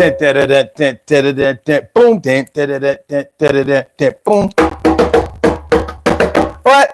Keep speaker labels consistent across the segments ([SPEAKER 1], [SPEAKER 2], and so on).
[SPEAKER 1] Boom. Boom. What?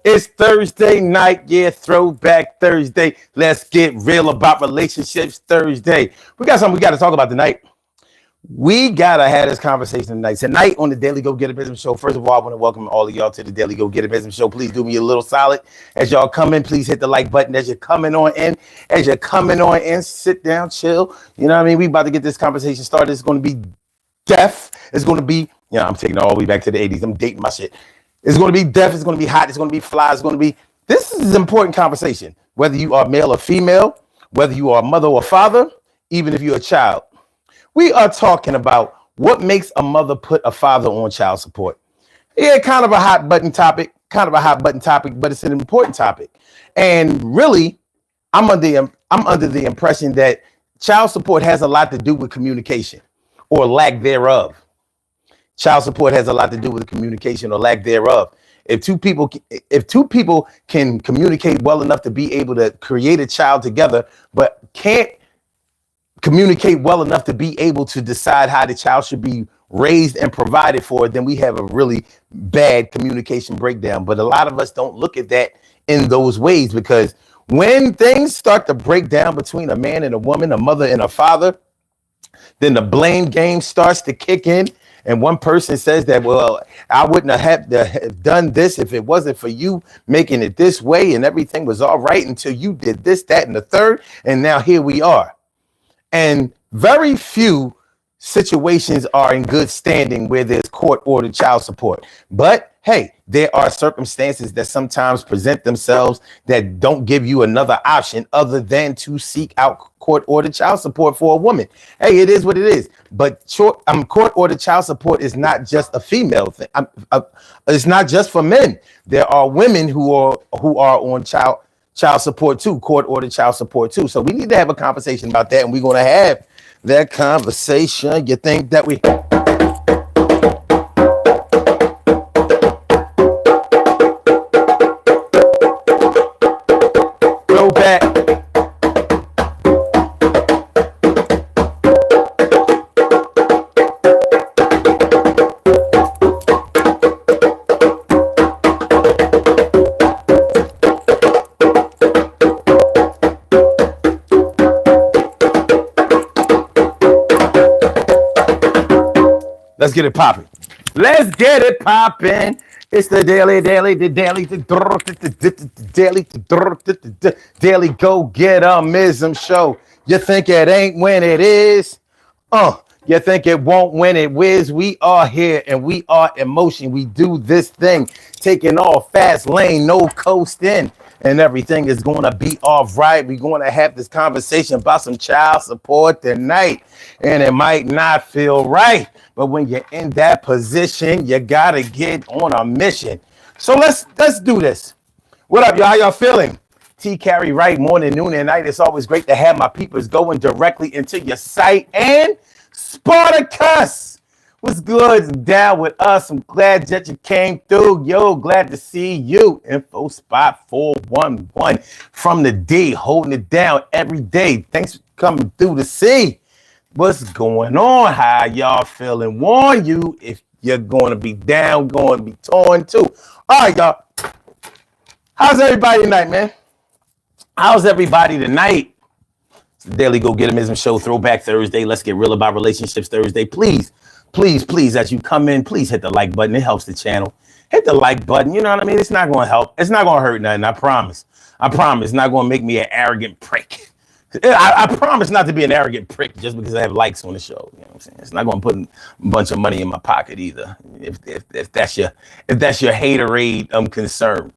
[SPEAKER 1] It's Thursday night, yeah, throwback Thursday. Let's get real about relationships Thursday. We got something we got to talk about tonight. We got to have this conversation tonight. Tonight on the Daily Go Get It Business Show. First of all, I want to welcome all of y'all to the Daily Go Get It Business Show. Please do me a little solid. As y'all come in, please hit the like button as you're coming on in. As you're coming on in, sit down, chill. You know what I mean? We about to get this conversation started. It's going to be deaf. It's going to be, I'm taking it all the way back to the 80s. I'm dating my shit. It's going to be deaf. It's going to be hot. It's going to be fly. It's going to be, this is an important conversation. Whether you are male or female, whether you are a mother or father, even if you're a child. We are talking about what makes a mother put a father on child support. Yeah, kind of a hot button topic, but it's an important topic. And really, I'm under the impression that child support has a lot to do with communication or lack thereof. Child support has a lot to do with communication or lack thereof. If two people can communicate well enough to be able to create a child together, but can't communicate well enough to be able to decide how the child should be raised and provided for, then we have a really bad communication breakdown. But a lot of us don't look at that in those ways, because when things start to break down between a man and a woman, a mother and a father, then the blame game starts to kick in. And one person says that, well, I wouldn't have done this if it wasn't for you making it this way, and everything was all right until you did this, that, and the third. And now here we are. And very few situations are in good standing where there's court-ordered child support. But hey, there are circumstances that sometimes present themselves that don't give you another option other than to seek out court-ordered child support for a woman. Hey, it is what it is. But court-ordered child support is not just a female thing. It's not just for men. There are women who are on child support too, court-ordered child support too. So we need to have a conversation about that, and we're going to have that conversation. You think that we... Go back. Let's get it popping. Let's get it popping. It's the daily go get 'em-ism show. You think it ain't when it is? You think it won't when it whiz? We are here and we are in motion. We do this thing, taking off fast lane, no coasting, and everything is going to be all right. We're going to have this conversation about some child support tonight, and it might not feel right, but when you're in that position, you got to get on a mission. So let's do this. What up, y'all? How y'all feeling? T Carry right morning, noon, and night. It's always great to have my peepers going directly into your site. And Spartacus, what's good down with us? I'm glad that you came through. Yo, glad to see you. Info spot 411 from the D, holding it down every day. Thanks for coming through to see what's going on. How y'all feeling? Warn you if you're going to be down, going to be torn too. All right, y'all. How's everybody tonight, man? How's everybody tonight? It's the Daily Go Getimism Show, Throwback Thursday. Let's get real about relationships Thursday. Please, as you come in, please hit the like button. It helps the channel. Hit the like button. You know what I mean? It's not going to help. It's not going to hurt nothing. I promise. It's not going to make me an arrogant prick. I promise not to be an arrogant prick just because I have likes on the show. You know what I'm saying? It's not going to put a bunch of money in my pocket either. If that's your haterade concern.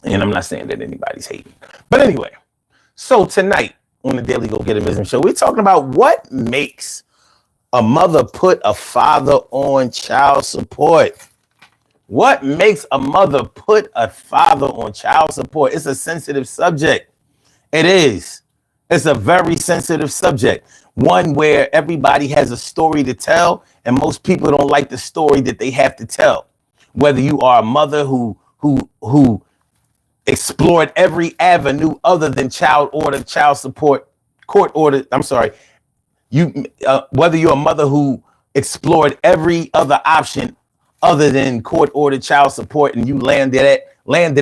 [SPEAKER 1] And I'm not saying that anybody's hating. But anyway, so tonight on the Daily Go Getimism Show, we're talking about what makes a mother put a father on child support. What makes a mother put a father on child support? It's a sensitive subject. It is. It's a very sensitive subject. One where everybody has a story to tell, and most people don't like the story that they have to tell. Whether you are a mother who explored every avenue other than child support, court order. I'm sorry. Whether you're a mother who explored every other option other than court ordered child support and you landed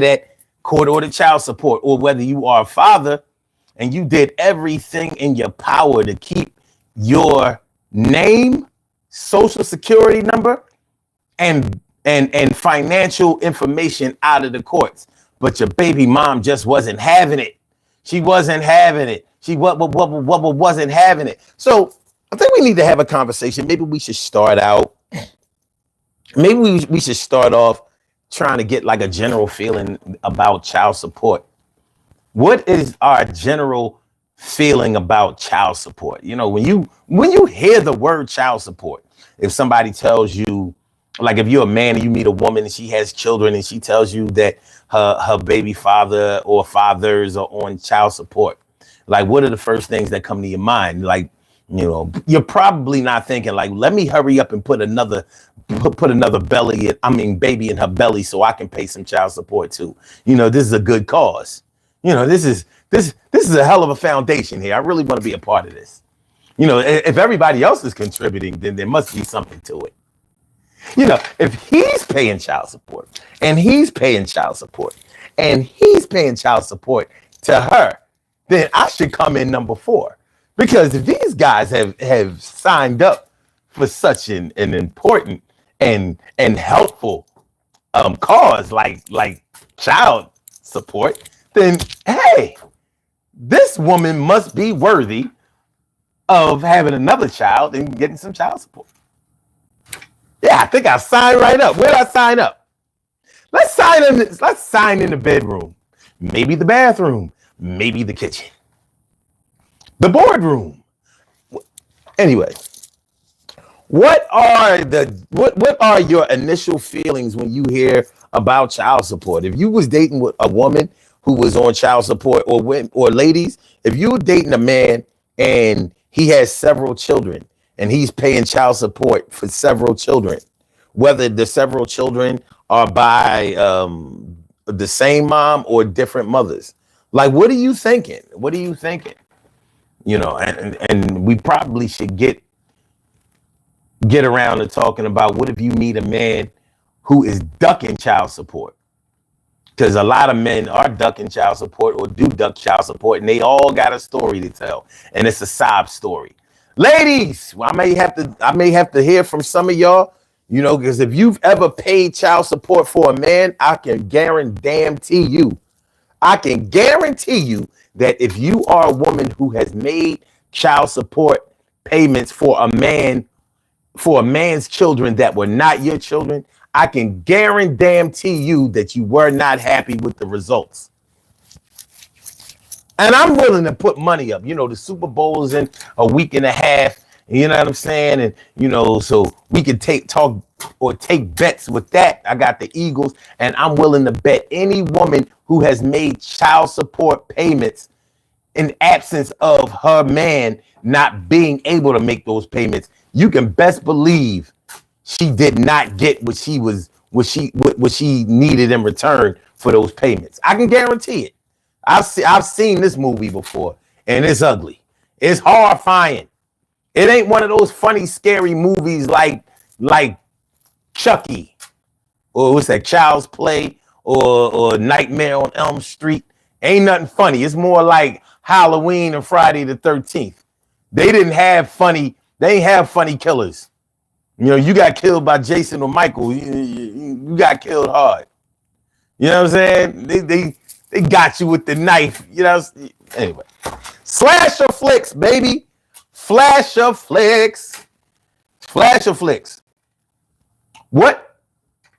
[SPEAKER 1] at court ordered child support, or whether you are a father and you did everything in your power to keep your name, social security number, and financial information out of the courts. But your baby mom just wasn't having it. She wasn't having it. She wasn't having it. So I think we need to have a conversation. Maybe we should start out. Maybe we should start off trying to get like a general feeling about child support. What is our general feeling about child support? You know, when you hear the word child support, if somebody tells you, like if you're a man and you meet a woman and she has children and she tells you that her baby father or fathers are on child support, like what are the first things that come to your mind? Like, you know, you're probably not thinking like, let me hurry up and put another baby in her belly so I can pay some child support too. You know, this is a good cause. You know, this is a hell of a foundation here. I really want to be a part of this. You know, if everybody else is contributing, then there must be something to it. You know, if he's paying child support and he's paying child support and he's paying child support to her, then I should come in number 4. Because if these guys have signed up for such an important and helpful cause like child support, then hey, this woman must be worthy of having another child and getting some child support. Yeah, I think I signed right up. Where did I sign up? Let's sign in the bedroom, maybe the bathroom, maybe the kitchen, the boardroom. Anyway, what are your initial feelings when you hear about child support? If you was dating with a woman who was on child support, or ladies, if you were dating a man and he has several children and he's paying child support for several children, whether the several children are by the same mom or different mothers, like, what are you thinking? You know, and we probably should get around to talking about what if you meet a man who is ducking child support. Because a lot of men are ducking child support or do duck child support, and they all got a story to tell, and it's a sob story. Ladies, I may have to hear from some of y'all, you know, because if you've ever paid child support for a man, I can guarantee you that if you are a woman who has made child support payments for a man's children that were not your children, I can guarantee you that you were not happy with the results. And I'm willing to put money up. You know, the Super Bowl is in a week and a half. You know what I'm saying? And, you know, so we can take bets with that. I got the Eagles, and I'm willing to bet any woman who has made child support payments in absence of her man not being able to make those payments. You can best believe she did not get what she needed in return for those payments. I can guarantee it. I've seen this movie before, and it's ugly. It's horrifying. It ain't one of those funny, scary movies like Chucky, or what's that, Child's Play, or Nightmare on Elm Street. Ain't nothing funny. It's more like Halloween and Friday the 13th. They ain't have funny killers. You know, you got killed by Jason or Michael. You got killed hard. You know what I'm saying? They got you with the knife. You know. Anyway, slasher flicks, baby. Flasher flicks. Flasher flicks. What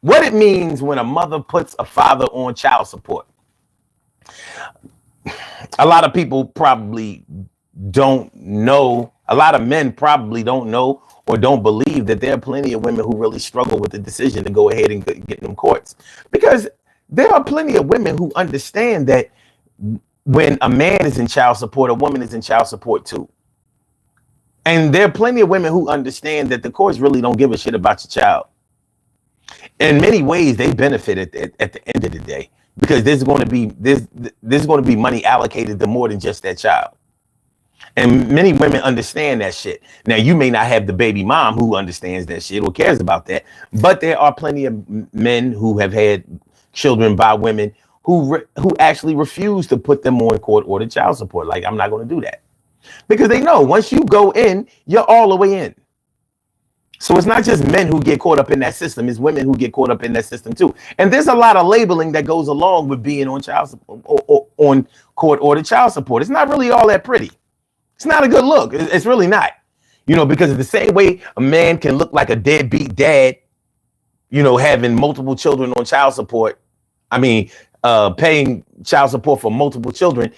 [SPEAKER 1] it means when a mother puts a father on child support. A lot of people probably don't know. A lot of men probably don't know or don't believe that there are plenty of women who really struggle with the decision to go ahead and get them courts. Because there are plenty of women who understand that when a man is in child support, a woman is in child support too. And there are plenty of women who understand that the courts really don't give a shit about your child. In many ways, they benefit at the end of the day, because there's going to be money allocated to more than just that child. And many women understand that shit. Now, you may not have the baby mom who understands that shit or cares about that, but there are plenty of men who have had children by women who actually refuse to put them on court-ordered child support. Like, I'm not going to do that. Because they know once you go in, you're all the way in. So it's not just men who get caught up in that system, it's women who get caught up in that system too. And there's a lot of labeling that goes along with being on child support or on court-ordered child support. It's not really all that pretty. It's not a good look. It's really not. You know, because the same way a man can look like a deadbeat dad, you know, having multiple children on child support. I mean, paying child support for multiple children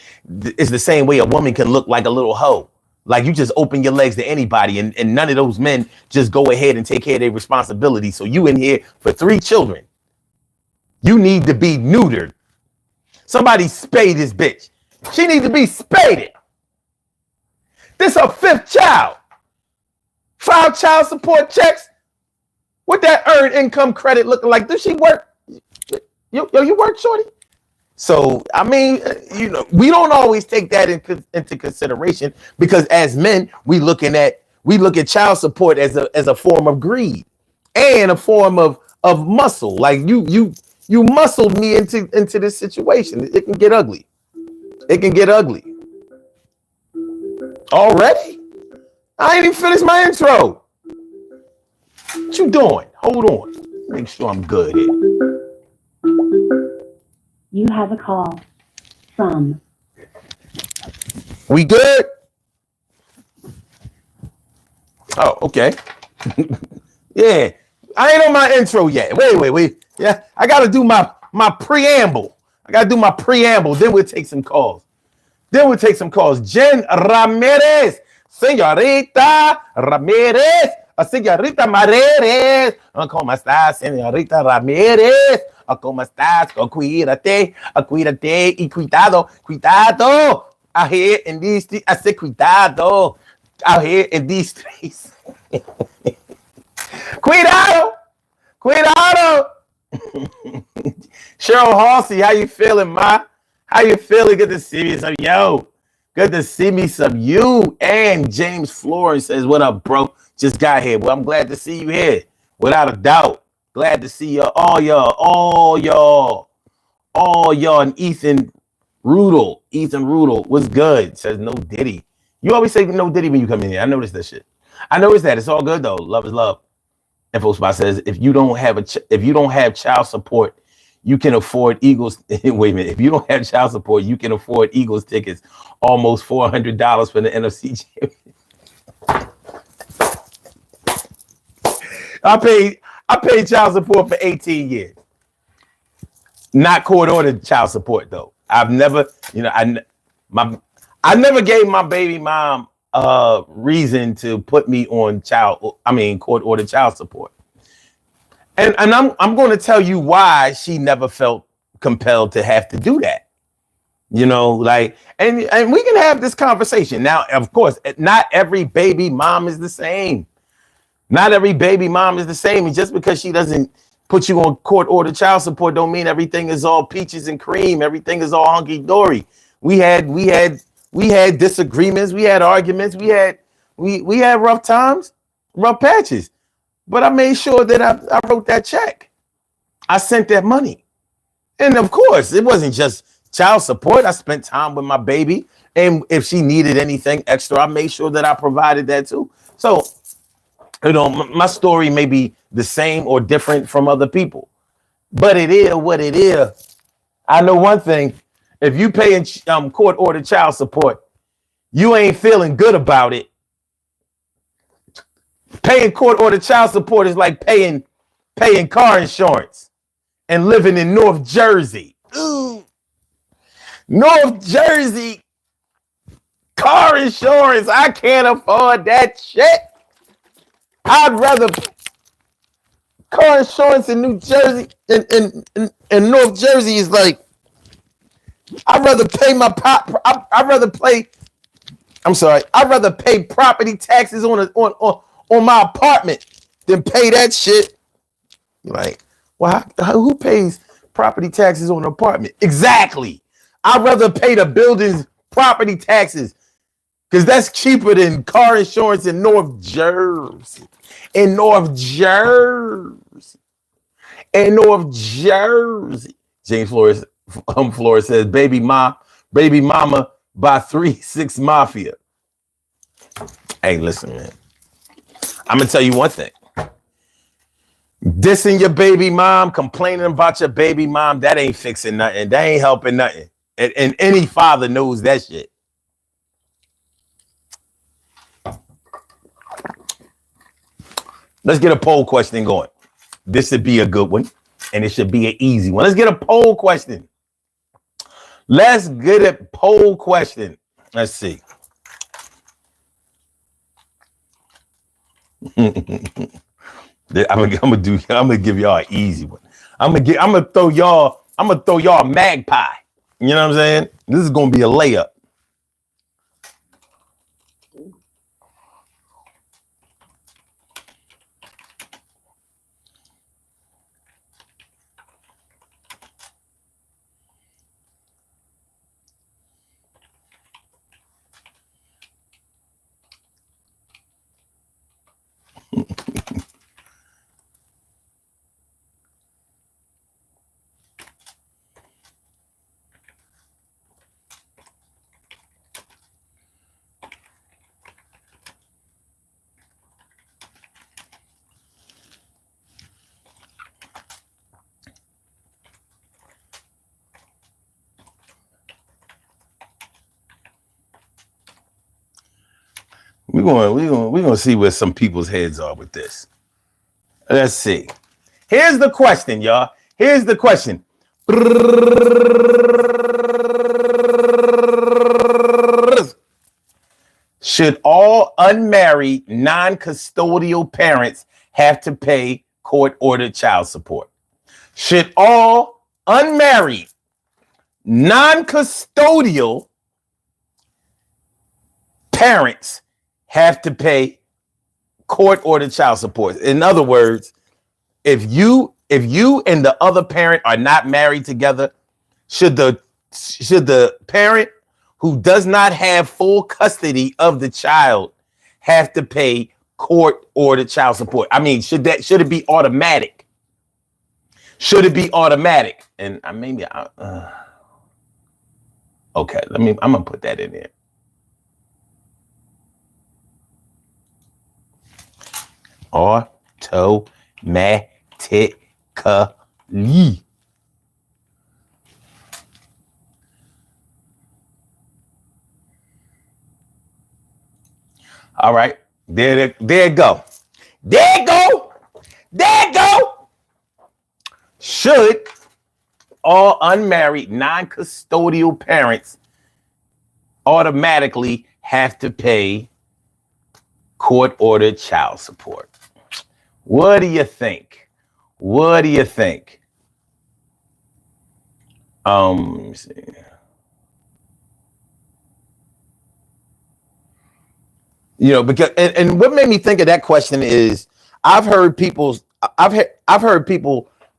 [SPEAKER 1] is the same way a woman can look like a little hoe. Like, you just open your legs to anybody, and none of those men just go ahead and take care of their responsibility. So you in here for 3 children. You need to be neutered. Somebody spay this bitch. She needs to be spaded. This her 5th child. 5 child support checks. What that earned income credit looking like? Does she work? You work, shorty? So, I mean, you know, we don't always take that into consideration, because as men, we look at child support as a form of greed and a form of muscle. Like, you muscled me into this situation. It can get ugly. It can get ugly. Already? I ain't even finished my intro. What you doing? Hold on. Make sure I'm good here.
[SPEAKER 2] You have a call from.
[SPEAKER 1] We good? Oh, okay. Yeah. I ain't on my intro yet. Wait. Yeah, I got to do my preamble. Then we'll take some calls. Jen Ramirez. Señorita Ramirez. Señorita Mareres. ¿Cómo estás, señorita Ramírez? ¿Cómo estás? Cuídate y cuidado. Out here in these streets. I said cuidado. Out here in these streets. Cuidado. Cheryl Halsey, how you feeling, ma? How you feeling? Good to see me some you. And James Flores says, what up, bro? Just got here. Well, I'm glad to see you here. Without a doubt. Glad to see you. All y'all. And Ethan Rudel. What's good? Says no Diddy. You always say no Diddy when you come in here. I noticed that shit. I noticed that. It's all good though. Love is love. Info Spot says, if you don't have child support, you can afford Eagles. Wait a minute. If you don't have child support, you can afford Eagles tickets. Almost $400 for the NFC championship. I paid child support for 18 years. Not court ordered child support though. I've never, I never gave my baby mom reason to put me on court ordered child support. And I'm going to tell you why she never felt compelled to have to do that. And we can have this conversation. Now, of course, not every baby mom is the same. Not every baby mom is the same. And just because she doesn't put you on court ordered child support don't mean everything is all peaches and cream. Everything is all hunky dory. We had disagreements. We had arguments. We had rough times, rough patches. But I made sure that I wrote that check. I sent that money. And of course, it wasn't just child support. I spent time with my baby. And if she needed anything extra, I made sure that I provided that too. So, my story may be the same or different from other people, but it is what it is. I know one thing. If you paying court ordered child support, you ain't feeling good about it. Paying court ordered child support is like paying car insurance and living in North Jersey. Ooh. North Jersey car insurance. I can't afford that shit. I'd rather car insurance in New Jersey and North Jersey is like, I'd rather pay I'd rather pay property taxes on my apartment than pay that shit. Like, well, who pays property taxes on an apartment? Exactly. I'd rather pay the building's property taxes because that's cheaper than car insurance in North Jersey. In North Jersey. James Flores says, baby mama by 3-6 Mafia. Hey, listen, man. I'm going to tell you one thing. Dissing your baby mom, complaining about your baby mom, that ain't fixing nothing. That ain't helping nothing. And any father knows that shit. Let's get a poll question going. This should be a good one, and it should be an easy one. Let's get a poll question. Let's get a poll question. Let's see. I'm gonna give y'all an easy one. I'm gonna throw y'all a magpie. You know what I'm saying? This is gonna be a layup. We're gonna see where some people's heads are with this. Let's see. Here's the question, y'all. Here's the question. Should all unmarried, non-custodial parents have to pay court-ordered child support? Should all unmarried, non-custodial parents have to pay court-ordered child support? In other words, if you and the other parent are not married together, should the parent who does not have full custody of the child have to pay court-ordered child support? I mean, should it be automatic? Should it be automatic? And okay, I'm gonna put that in there. Automatically. All right, there it go. There it go. There you go. Should all unmarried, non-custodial parents automatically have to pay court-ordered child support? What do you think? What do you think? Let me see. You know, because and what made me think of that question is I've heard people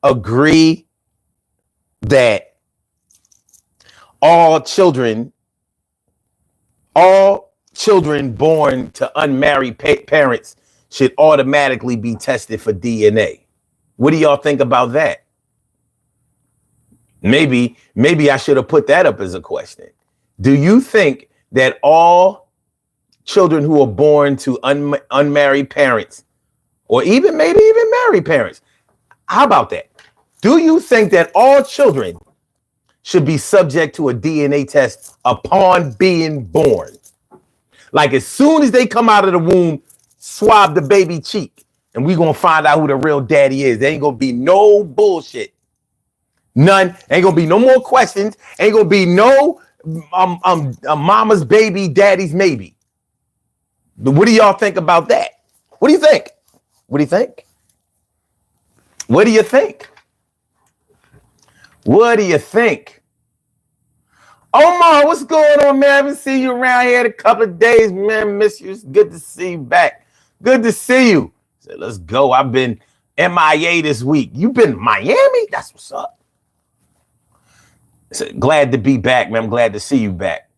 [SPEAKER 1] agree that all children born to unmarried parents should automatically be tested for DNA. What do y'all think about that? Maybe I should have put that up as a question. Do you think that all children who are born to unmarried parents, or even married parents, how about that? Do you think that all children should be subject to a DNA test upon being born? Like as soon as they come out of the womb, swab the baby cheek, and we're gonna find out who the real daddy is. There ain't gonna be no bullshit. None. Ain't gonna be no more questions. Ain't gonna be no mama's baby, daddy's maybe. But what do y'all think about that? What do you think? What do you think? What do you think? What do you think? Omar, what's going on, man? I haven't seen you around here in a couple of days, man. Miss you. It's good to see you back. Good to see you. So let's go. I've been MIA this week. You been Miami? That's what's up. So glad to be back, man. I'm glad to see you back.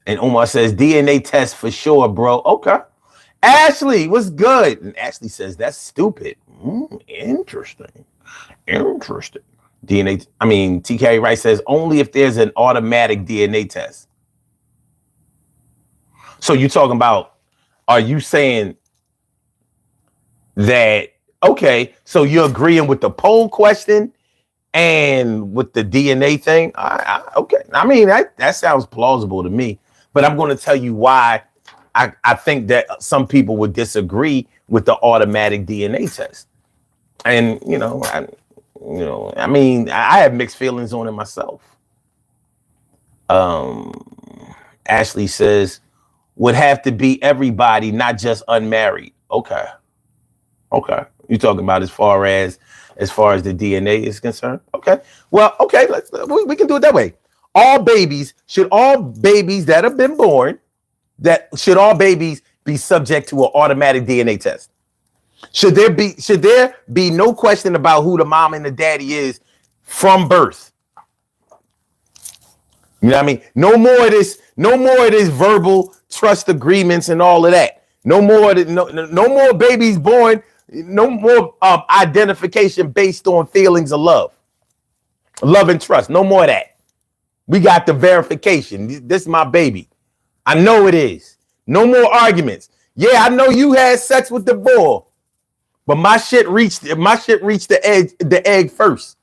[SPEAKER 1] And Omar says, DNA test for sure, bro. Okay. Ashley, what's good? And Ashley says, that's stupid. Interesting. TK Wright says, only if there's an automatic DNA test. So you're talking about, are you saying that, okay, so you're agreeing with the poll question and with the DNA thing? Okay. I mean, that sounds plausible to me, but I'm going to tell you why I think that some people would disagree with the automatic DNA test. And, I have mixed feelings on it myself. Ashley says, would have to be everybody, not just unmarried. Okay. You're talking about as far as the DNA is concerned? Okay. Well, okay, we can do it that way. Should all babies that have been born, should all babies be subject to an automatic DNA test? Should there be no question about who the mom and the daddy is from birth? You know what I mean? No more of this verbal trust agreements and all of that. No more babies born, no more identification based on feelings of love and trust. No more of that. We got the verification. This is my baby. I know it is. No more arguments. Yeah, I know you had sex with the bull, but my shit reached the egg first.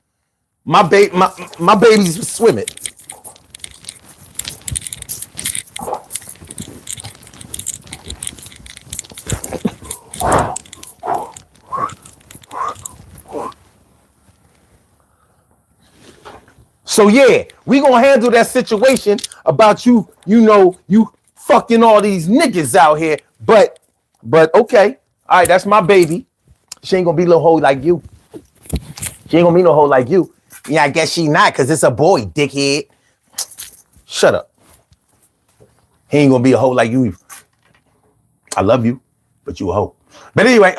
[SPEAKER 1] My babies was swimming. So yeah, we gonna handle that situation about you fucking all these niggas out here. But okay, all right, that's my baby. She ain't gonna be no hoe like you. She ain't gonna be no hoe like you. Yeah, I guess she not, cause it's a boy, dickhead. Shut up. He ain't gonna be a hoe like you. I love you, but you a hoe. But anyway,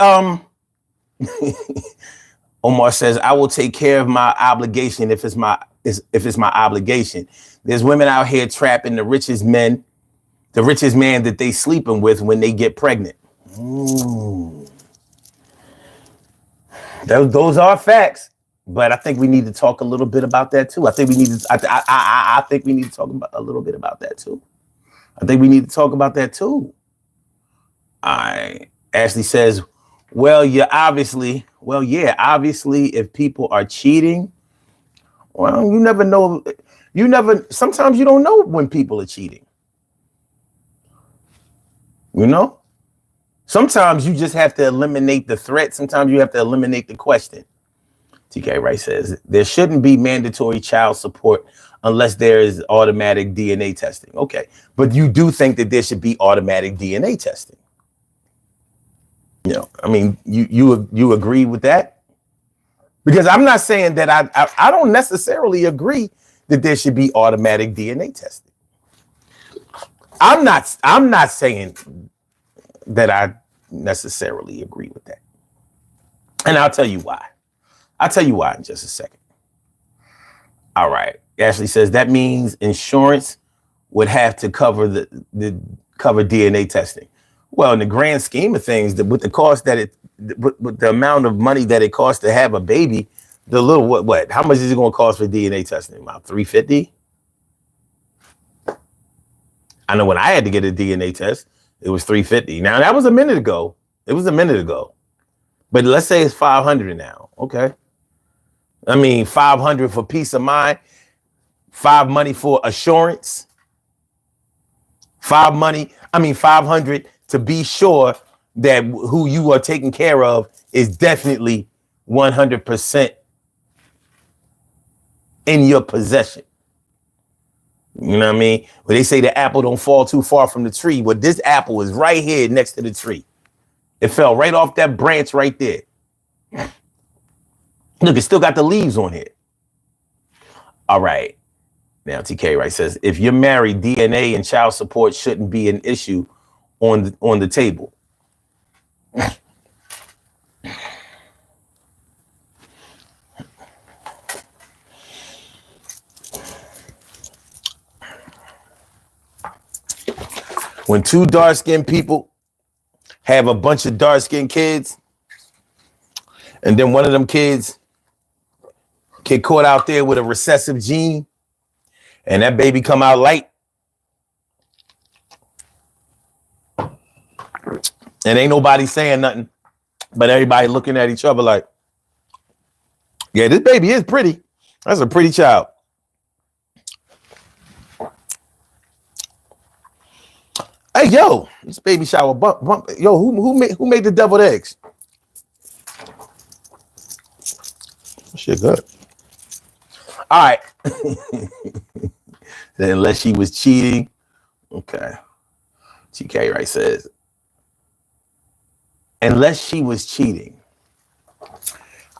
[SPEAKER 1] Omar says, I will take care of my obligation if it's my obligation. There's women out here trapping the richest man that they sleeping with when they get pregnant. Those are facts, but I think we need to talk a little bit about that too. I think we need to talk about a little bit about that too. Ashley says, obviously, if people are cheating, well, you never know. Sometimes you don't know when people are cheating. Sometimes you just have to eliminate the threat. Sometimes you have to eliminate the question. TK Wright says there shouldn't be mandatory child support unless there is automatic DNA testing. Okay, but you do think that there should be automatic DNA testing? I mean, you agree with that? Because I'm not saying that I don't necessarily agree that there should be automatic DNA testing. I'm not saying that I necessarily agree with that. And I'll tell you why. I'll tell you why in just a second. All right. Ashley says that means insurance would have to cover cover DNA testing. Well, in the grand scheme of things, with the cost that with the amount of money that it costs to have a baby, the little what? How much is it going to cost for DNA testing? About $350. I know when I had to get a DNA test, it was $350. Now that was a minute ago. It was a minute ago, but let's say it's $500 now. Okay. I mean, $500 for peace of mind, $500 for assurance, $500 to be sure that who you are taking care of is definitely 100% in your possession. You know what I mean? When they say the apple don't fall too far from the tree, but this apple is right here next to the tree. It fell right off that branch right there. Look, it still got the leaves on here. All right. Now, TK Wright says, if you're married, DNA and child support shouldn't be an issue on the table. When two dark-skinned people have a bunch of dark-skinned kids, and then one of them kids get caught out there with a recessive gene, and that baby come out light, and ain't nobody saying nothing, but everybody looking at each other like, yeah, this baby is pretty. That's a pretty child. Hey, yo, this baby shower bump. Yo, who made the deviled eggs? Shit good. All right. Unless she was cheating. Okay. TK Wright says, unless she was cheating.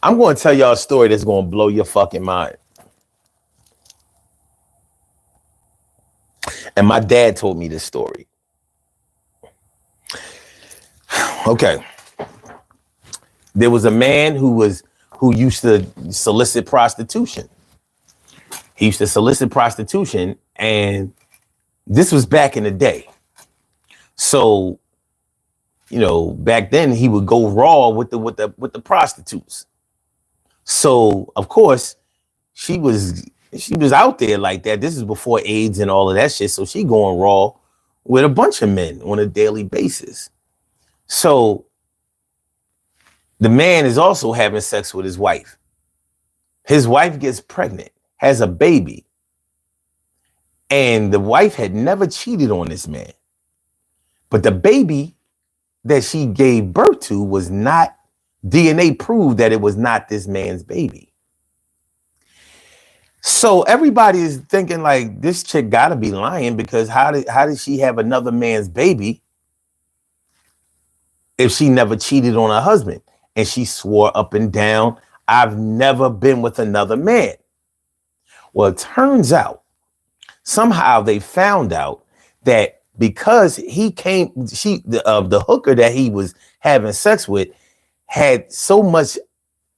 [SPEAKER 1] I'm going to tell y'all a story that's going to blow your fucking mind. And my dad told me this story. Okay. There was a man who used to solicit prostitution. He used to solicit prostitution, and this was back in the day. So, back then he would go raw with the prostitutes. So, of course, she was out there like that. This is before AIDS and all of that shit. So she going raw with a bunch of men on a daily basis. So the man is also having sex with his wife. His wife gets pregnant, has a baby. And the wife had never cheated on this man. But the baby that she gave birth to was not, DNA proved that it was not this man's baby. So everybody is thinking like, this chick gotta be lying, because how did she have another man's baby if she never cheated on her husband? And she swore up and down, I've never been with another man. Well, it turns out, somehow they found out that because the hooker that he was having sex with had so much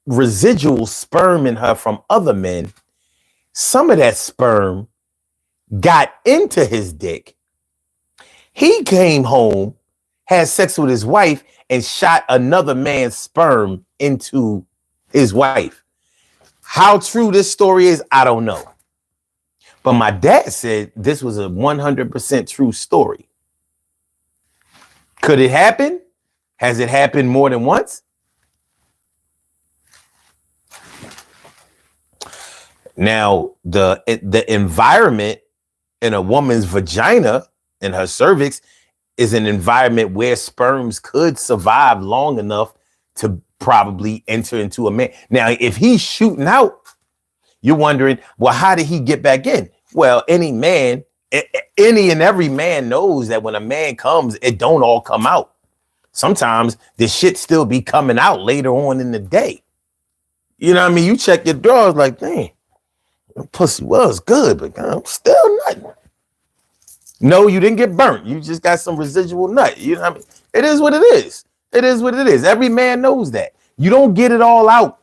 [SPEAKER 1] residual sperm in her from other men, some of that sperm got into his dick. He came home, had sex with his wife, and shot another man's sperm into his wife. How true this story is, I don't know. But my dad said this was a 100% true story. Could it happen? Has it happened more than once? Now, the environment in a woman's vagina, in her cervix, is an environment where sperms could survive long enough to probably enter into a man. Now, if he's shooting out, you're wondering, well, how did he get back in? Well, any and every man knows that when a man comes, it don't all come out. Sometimes the shit still be coming out later on in the day. You know what I mean? You check your drawers like, dang, pussy was good, but I'm still not. No, you didn't get burnt. You just got some residual nut. You know what I mean? It is what it is. It is what it is. Every man knows that. You don't get it all out.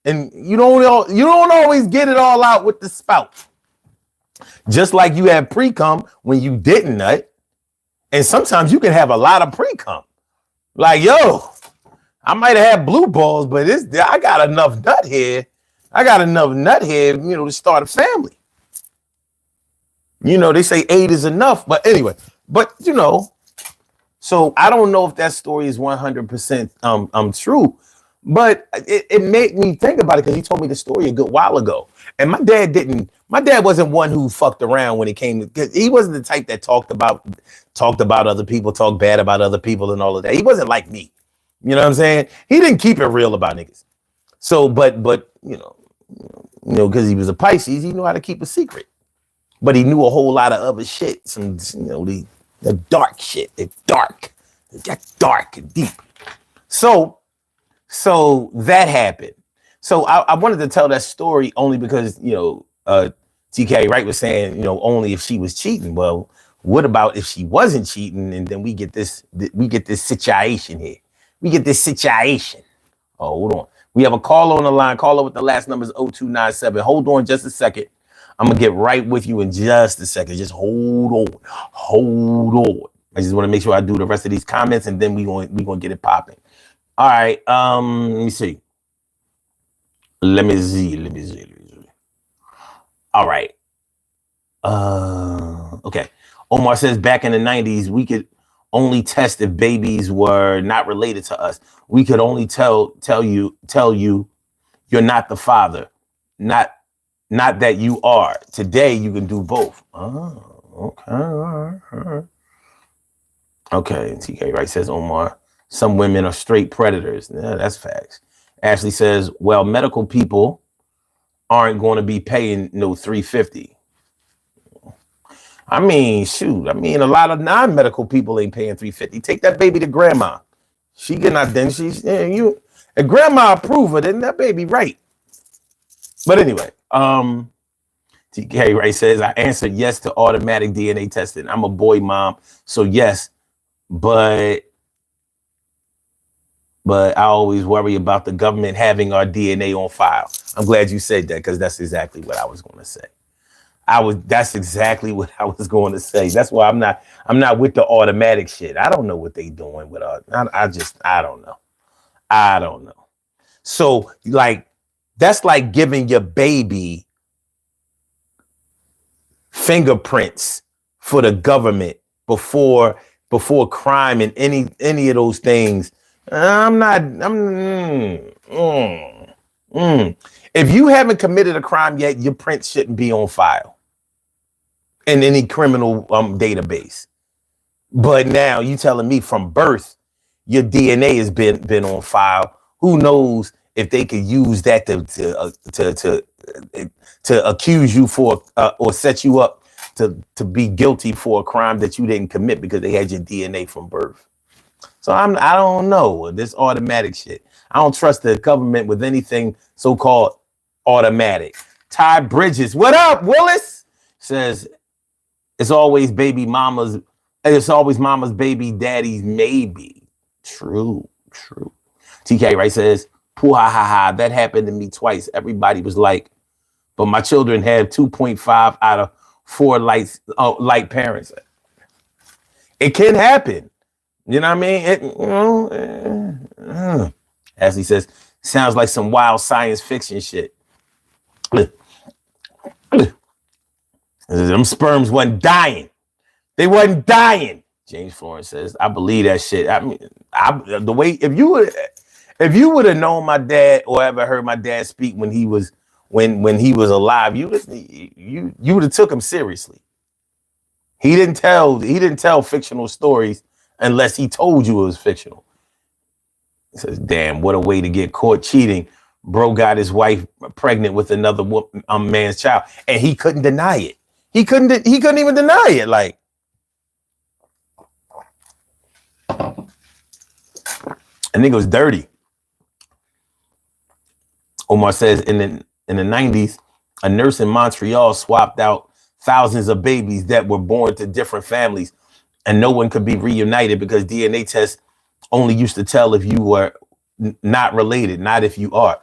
[SPEAKER 1] And you don't always get it all out with the spout. Just like you have pre-cum when you didn't nut. And sometimes you can have a lot of pre-cum. Like, yo, I might have had blue balls, but I got enough nut here. To start a family. They say 8 is enough, but anyway, so I don't know if that story is 100% true, but it made me think about it because he told me the story a good while ago. And my dad wasn't one who fucked around when it came, because he wasn't the type that talked about other people, talked bad about other people and all of that. He wasn't like me. You know what I'm saying? He didn't keep it real about niggas. So, but because he was a Pisces, he knew how to keep a secret. But he knew a whole lot of other shit. Some, the dark shit. It's dark. It got dark and deep. So that happened. So I wanted to tell that story only because, TK Wright was saying, only if she was cheating. Well, what about if she wasn't cheating? And then we get this situation here. We get this situation. Oh, hold on. We have a caller on the line. Caller with the last number is 0297. Hold on just a second. I'm going to get right with you in just a second. Just hold on. I just want to make sure I do the rest of these comments, and then we're going to get it popping. All right. Let me see. Let me see. All right. Okay. Omar says back in the 90s, we could only test if babies were not related to us. We could only tell you you're not the father. Not that you are. Today, you can do both. Oh, okay. All right. Okay. TK Wright says, Omar, some women are straight predators. Yeah, that's facts. Ashley says, well, medical people aren't going to be paying no $350. I mean, shoot. I mean, a lot of non-medical people ain't paying $350. Take that baby to grandma. She get out then. And grandma approve it, then that baby right. But anyway, TK Ray says, I answered yes to automatic DNA testing. I'm a boy mom, so yes, but I always worry about the government having our DNA on file. I'm glad you said that, because that's exactly what I was going to say. That's exactly what I was going to say. That's why I'm not with the automatic shit. I don't know what they doing with I don't know. I don't know. So that's like giving your baby fingerprints for the government before crime and any of those things. If you haven't committed a crime yet, your prints shouldn't be on file in any criminal database. But now you telling me from birth your DNA has been on file. Who knows if they could use that to accuse you for or set you up to be guilty for a crime that you didn't commit because they had your DNA from birth. So I don't know this automatic shit. I don't trust the government with anything so-called automatic. Ty Bridges, what up, Willis? Says it's always mama's baby daddy's maybe. True. TK Wright says, poo ha ha ha, that happened to me twice. Everybody was like, but my children have 2.5 out of 4 like parents. It can happen. You know what I mean? As he says, sounds like some wild science fiction shit. Them sperms wasn't dying. They wasn't dying. James Florence says, I believe that shit. I mean, the way if you would have known my dad or ever heard my dad speak when he was alive, you would have took him seriously. He didn't tell fictional stories unless he told you it was fictional. He says, damn, what a way to get caught cheating. Bro got his wife pregnant with another man's child, and he couldn't deny it. He couldn't even deny it. Like, I think it was dirty. Omar says in the 90s, a nurse in Montreal swapped out thousands of babies that were born to different families, and no one could be reunited because DNA tests only used to tell if you were not related, not if you are.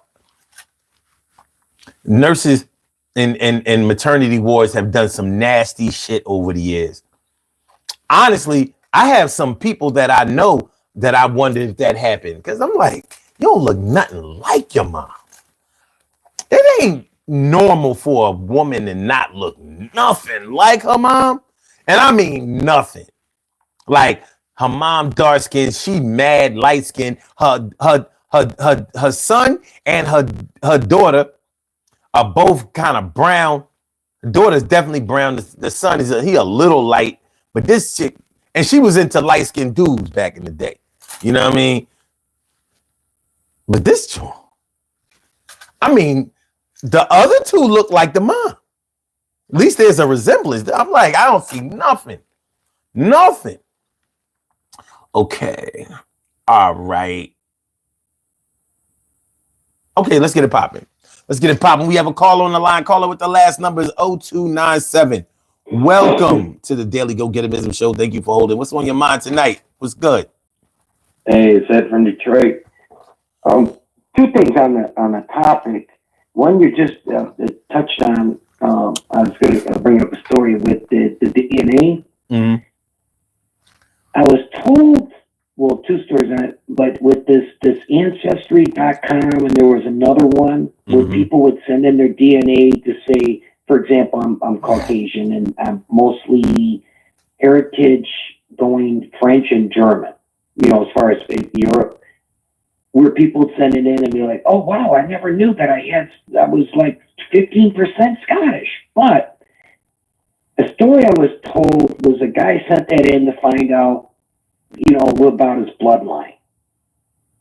[SPEAKER 1] Nurses in maternity wards have done some nasty shit over the years. Honestly, I have some people that I know that I wonder if that happened, because I'm like, you don't look nothing like your mom. It ain't normal for a woman to not look nothing like her mom. And I mean nothing. Like, her mom dark skinned, she mad light skinned. Her son and her daughter are both kind of brown. The daughter's definitely brown. The son is he a little light, but this chick, and she was into light skinned dudes back in the day. You know what I mean? But this joint, I mean, the other two look like the mom. At least there's a resemblance. I'm like, I don't see nothing. Nothing. Okay. All right. Okay, let's get it popping. Let's get it popping. We have a caller on the line. Caller with the last number is 0297. Welcome to the Daily Go Get a Business Show. Thank you for holding. What's on your mind tonight? What's good?
[SPEAKER 3] Hey, it's Ed from Detroit. Two things on the topic. One, you just touched on. I was going to bring up a story with the DNA.
[SPEAKER 1] Mm-hmm.
[SPEAKER 3] I was told, well, two stories on it, but with this Ancestry.com, and there was another one where people would send in their DNA to say, for example, I'm Caucasian and I'm mostly heritage going French and German, you know, as far as Europe, where people would send it in and be like, oh, wow, I never knew that I was like 15% Scottish. But the story I was told was a guy sent that in to find out, you know, about his bloodline.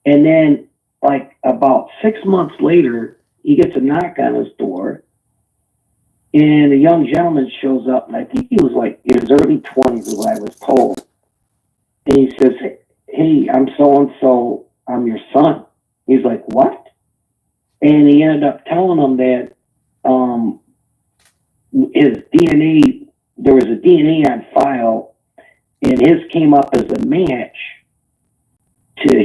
[SPEAKER 3] And then, like, about 6 months later, he gets a knock on his door, and a young gentleman shows up, and I think he was like in his early 20s, is what I was told. And he says, hey, I'm so-and-so, I'm your son. He's like, what? And he ended up telling him that his DNA, there was a DNA on file, and his came up as a match to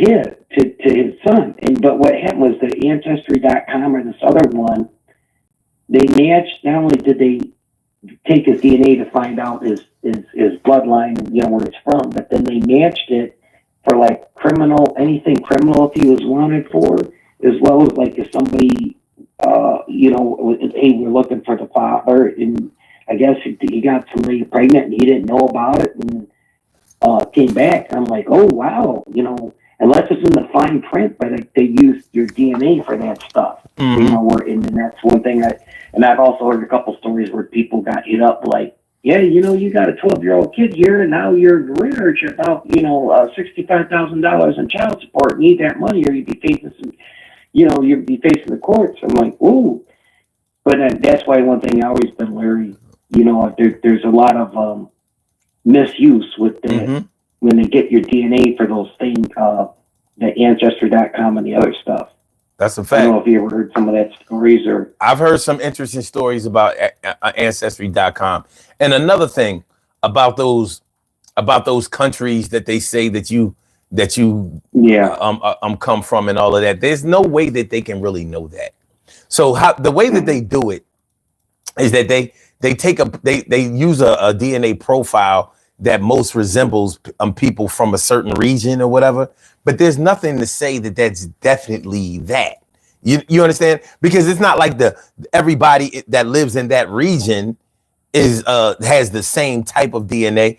[SPEAKER 3] his son. But what happened was the Ancestry.com or this other one, they matched. Not only did they take his DNA to find out his bloodline, you know, where it's from, but then they matched it for like anything criminal if he was wanted for, as well as like if somebody, you know, hey, we're looking for the father, and I guess he got somebody pregnant and he didn't know about it, and came back. I'm like, oh wow, you know, unless it's in the fine print, but they use your DNA for that stuff.
[SPEAKER 1] Mm-hmm.
[SPEAKER 3] You know, and that's one thing. I've also heard a couple stories where people got hit up like, yeah, you know, you got a 12-year-old kid here, and now you're rich about, you know, $65,000 in child support. You need that money, or you'd be facing some, you know, you'd be facing the courts. I'm like, ooh. But that's why one thing I always been leery. You know, there's a lot of misuse with the when they get your DNA for those things, the Ancestry.com and the other stuff.
[SPEAKER 1] That's a fact.
[SPEAKER 3] I don't know if you ever heard some of that stories, or
[SPEAKER 1] I've heard some interesting stories about Ancestry.com. And another thing about those countries that they say that you come from and all of that, there's no way that they can really know that. So the way that they do it is that they use a DNA profile that most resembles people from a certain region or whatever, but there's nothing to say that that's definitely that. You understand? Because it's not like everybody that lives in that region has the same type of DNA,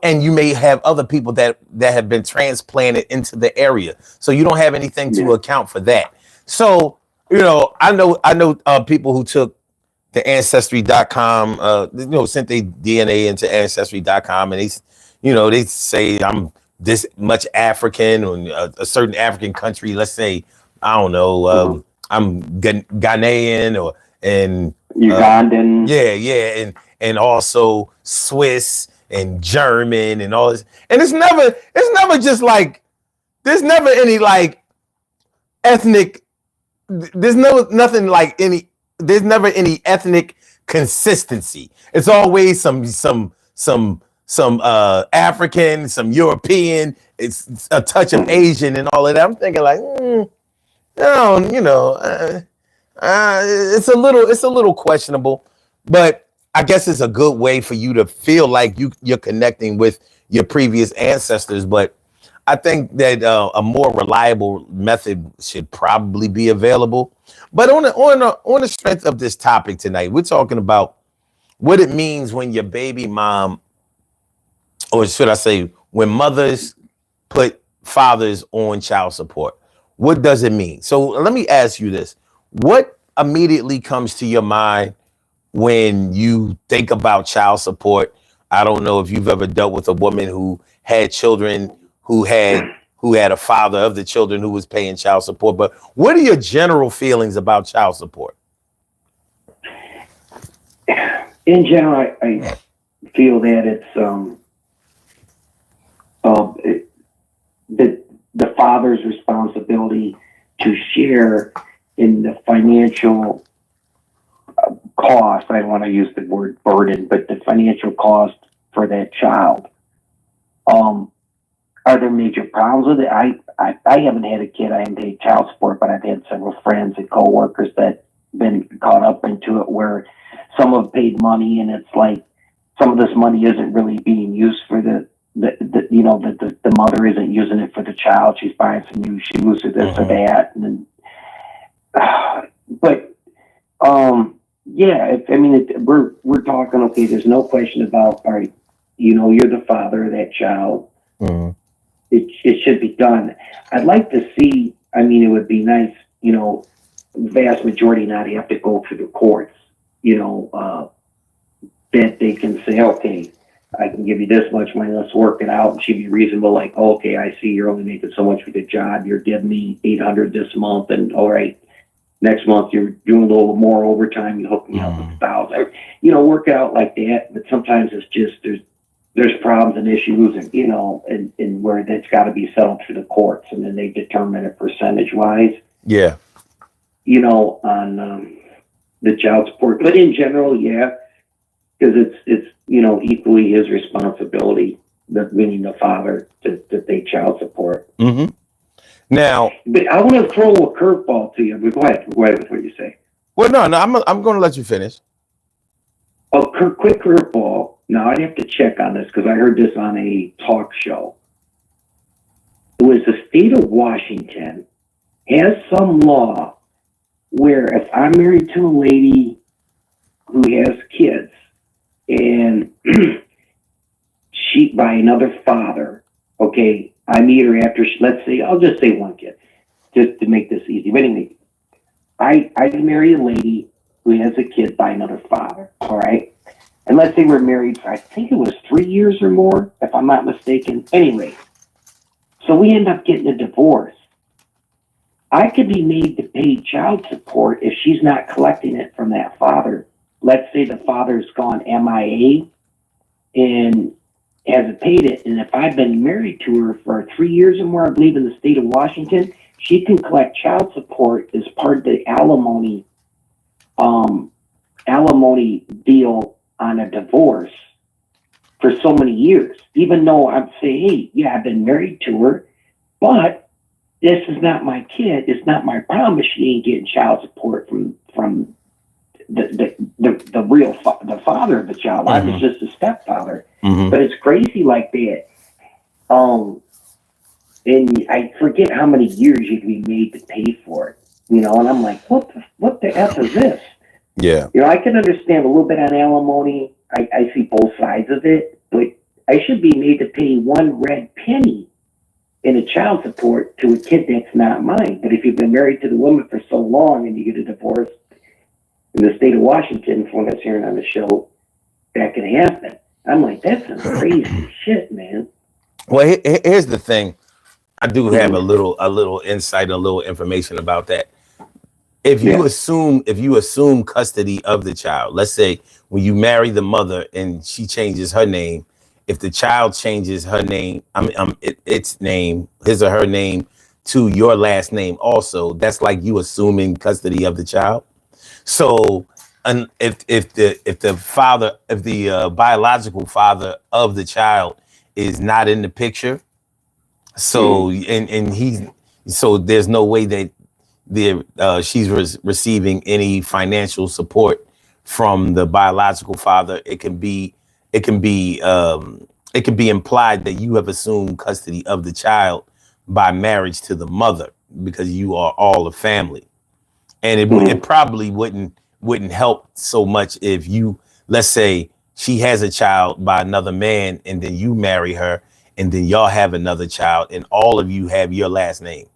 [SPEAKER 1] and you may have other people that have been transplanted into the area, so you don't have anything to account for that. So, you know, I know people who took the Ancestry.com, you know, sent their DNA into Ancestry.com, and they say I'm this much African or a certain African country. Let's say, I don't know, I'm Ghanaian or and
[SPEAKER 3] Ugandan.
[SPEAKER 1] yeah, and also Swiss and German and all this. And it's never just like there's never any like ethnic. There's nothing like any. There's never any ethnic consistency. It's always some African, some European. It's a touch of Asian and all of that. I'm thinking like, no, it's a little questionable, but I guess it's a good way for you to feel like you're connecting with your previous ancestors. But I think that a more reliable method should probably be available. But on the strength of this topic tonight, we're talking about what it means when your baby mom, or should I say, when mothers put fathers on child support. What does it mean? So let me ask you this. What immediately comes to your mind when you think about child support? I don't know if you've ever dealt with a woman who had children who had a father of the children who was paying child support, but what are your general feelings about child support?
[SPEAKER 3] In general, I feel that it's the father's responsibility to share in the financial cost. I don't want to use the word burden, but the financial cost for that child. Are there major problems with it? I haven't had a kid. I haven't paid child support, but I've had several friends and coworkers that been caught up into it where some have paid money and it's like some of this money isn't really being used for the mother isn't using it for the child. She's buying some new shoes or this or that. And then, we're talking, okay, there's no question about, all right, you're the father of that child.
[SPEAKER 1] Mm-hmm.
[SPEAKER 3] It should be done. I'd like to see, it would be nice, the vast majority not have to go through the courts, that they can say, okay, I can give you this much money, let's work it out. And she'd be reasonable, like, oh, okay, I see you're only making so much for the job. You're giving me $800 this month, and all right, next month you're doing a little more overtime. You hook me up with $1,000. Work it out like that. But sometimes it's just there's problems and issues, and where that's got to be settled through the courts, and then they determine it percentage wise.
[SPEAKER 1] Yeah.
[SPEAKER 3] On the child support, but in general, yeah, because it's equally his responsibility, meaning the father, to pay child support.
[SPEAKER 1] Mm-hmm. Now,
[SPEAKER 3] but I want to throw a curveball to you. But go ahead with what you say.
[SPEAKER 1] Well, no, I'm going to let you finish.
[SPEAKER 3] A quick curveball. Now I'd have to check on this because I heard this on a talk show. It was the state of Washington has some law where if I'm married to a lady who has kids and she by another father, okay, I meet her after let's say, I'll just say one kid, just to make this easy. But anyway, I marry a lady who has a kid by another father, all right? And let's say we're married for, I think it was 3 years or more, if I'm not mistaken. Anyway, so we end up getting a divorce. I could be made to pay child support if she's not collecting it from that father. Let's say the father's gone MIA and hasn't paid it. And if I've been married to her for 3 years or more, I believe in the state of Washington, she can collect child support as part of the alimony deal on a divorce for so many years. Even though I'm saying, hey, yeah, I've been married to her, but this is not my kid. It's not my problem if she ain't getting child support from the real the father of the child. I was just a stepfather. But it's crazy like that. And I forget how many years you can be made to pay for it. And I'm like, what the F is this?
[SPEAKER 1] Yeah.
[SPEAKER 3] I can understand a little bit on alimony. I see both sides of it, but I should be made to pay one red penny in a child support to a kid that's not mine. But if you've been married to the woman for so long and you get a divorce in the state of Washington, from what I was hearing on the show, that can happen. I'm like, that's some crazy shit, man.
[SPEAKER 1] Well, here's the thing. I do have a little insight, a little information about that.
[SPEAKER 3] Yeah.
[SPEAKER 1] If you assume custody of the child, let's say when you marry the mother and she changes her name, if the child changes her name, its name, his or her name to your last name also, that's like you assuming custody of the child. So, and if the biological father of the child is not in the picture, so and he's so there's no way that she's receiving any financial support from the biological father. It can be it can be implied that you have assumed custody of the child by marriage to the mother because you are all a family. And it probably wouldn't help so much if you, let's say she has a child by another man and then you marry her and then y'all have another child and all of you have your last name.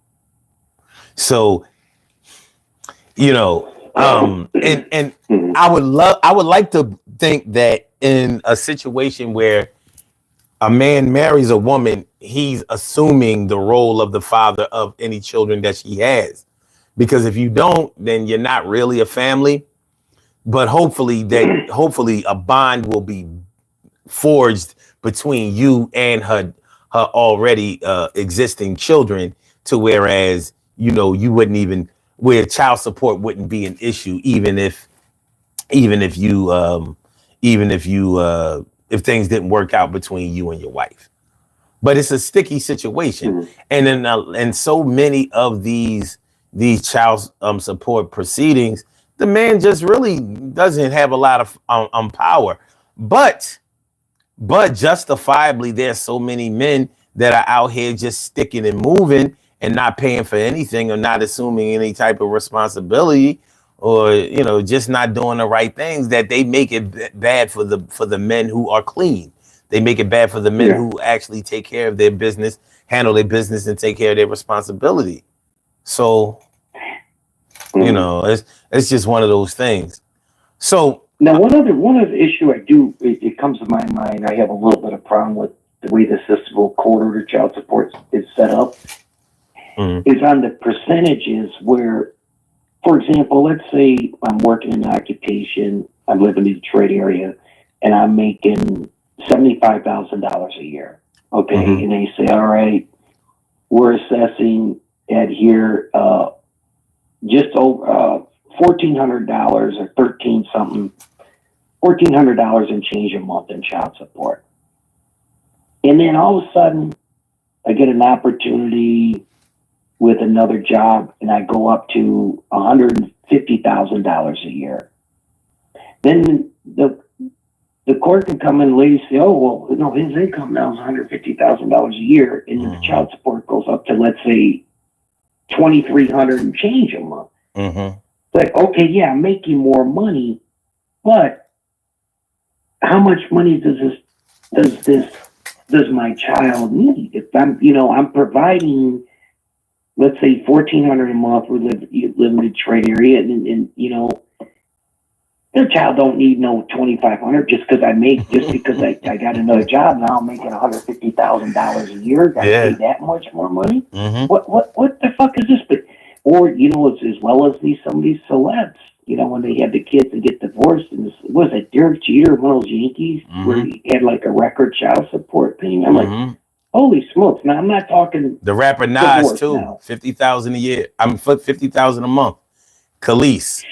[SPEAKER 1] So and I would like to think that in a situation where a man marries a woman, he's assuming the role of the father of any children that she has, because if you don't, then you're not really a family. But hopefully a bond will be forged between you and her already existing children, to whereas you wouldn't even, where child support wouldn't be an issue, even if you even if things didn't work out between you and your wife. But it's a sticky situation, and then and so many of these child support proceedings, the man just really doesn't have a lot of power. But justifiably, there's so many men that are out here just sticking and moving and not paying for anything or not assuming any type of responsibility, or just not doing the right things, that they make it bad for the men who are clean. They make it bad for the men who actually take care of their business, handle their business, and take care of their responsibility. So it's just one of those things. So
[SPEAKER 3] Now, one other issue it comes to my mind. I have a little bit of problem with the way the system of court order child support is set up. Is on the percentages where, for example, let's say I'm working in an occupation, I'm living in the Detroit area, and I'm making $75,000 a year. Okay, and they say, all right, we're assessing at here just over $1,400 or $1,400 and change a month in child support. And then all of a sudden, I get an opportunity with another job, and I go up to $150,000 a year. Then the court can come in later and say, oh, well, no, his income now is $150,000 a year, and the child support goes up to, let's say, $2,300 and change a month. Like, okay, yeah, I'm making more money, but how much money does my child need? If I'm providing, let's say, $1,400 a month. We live in the Detroit area, and the child don't need no $2,500 just because I got another job now. I'm making $150,000 a year. Got to pay that much more money. What the fuck is this? But it's as well as some of these celebs. When they had the kids and get divorced, and was it Derek Jeter, one of those Yankees, where he had like a record child support thing? I'm like, holy smokes! Now I'm not talking
[SPEAKER 1] the rapper Nas too, now. $50,000 a year. I'm $50,000 a month. Khalees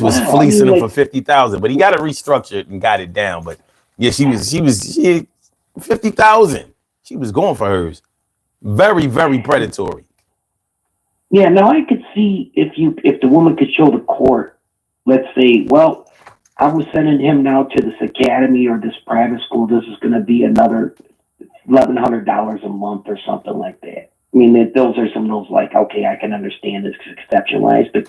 [SPEAKER 1] was fleecing him for $50,000, but he got it restructured and got it down. But yeah, she had $50,000. She was going for hers. Very, very predatory.
[SPEAKER 3] Yeah, now I could see if the woman could show the court, let's say, well, I was sending him now to this academy or this private school. This is going to be another $1,100 a month or something like that. I mean, those are some of those, like, okay, I can understand this exceptionalized, but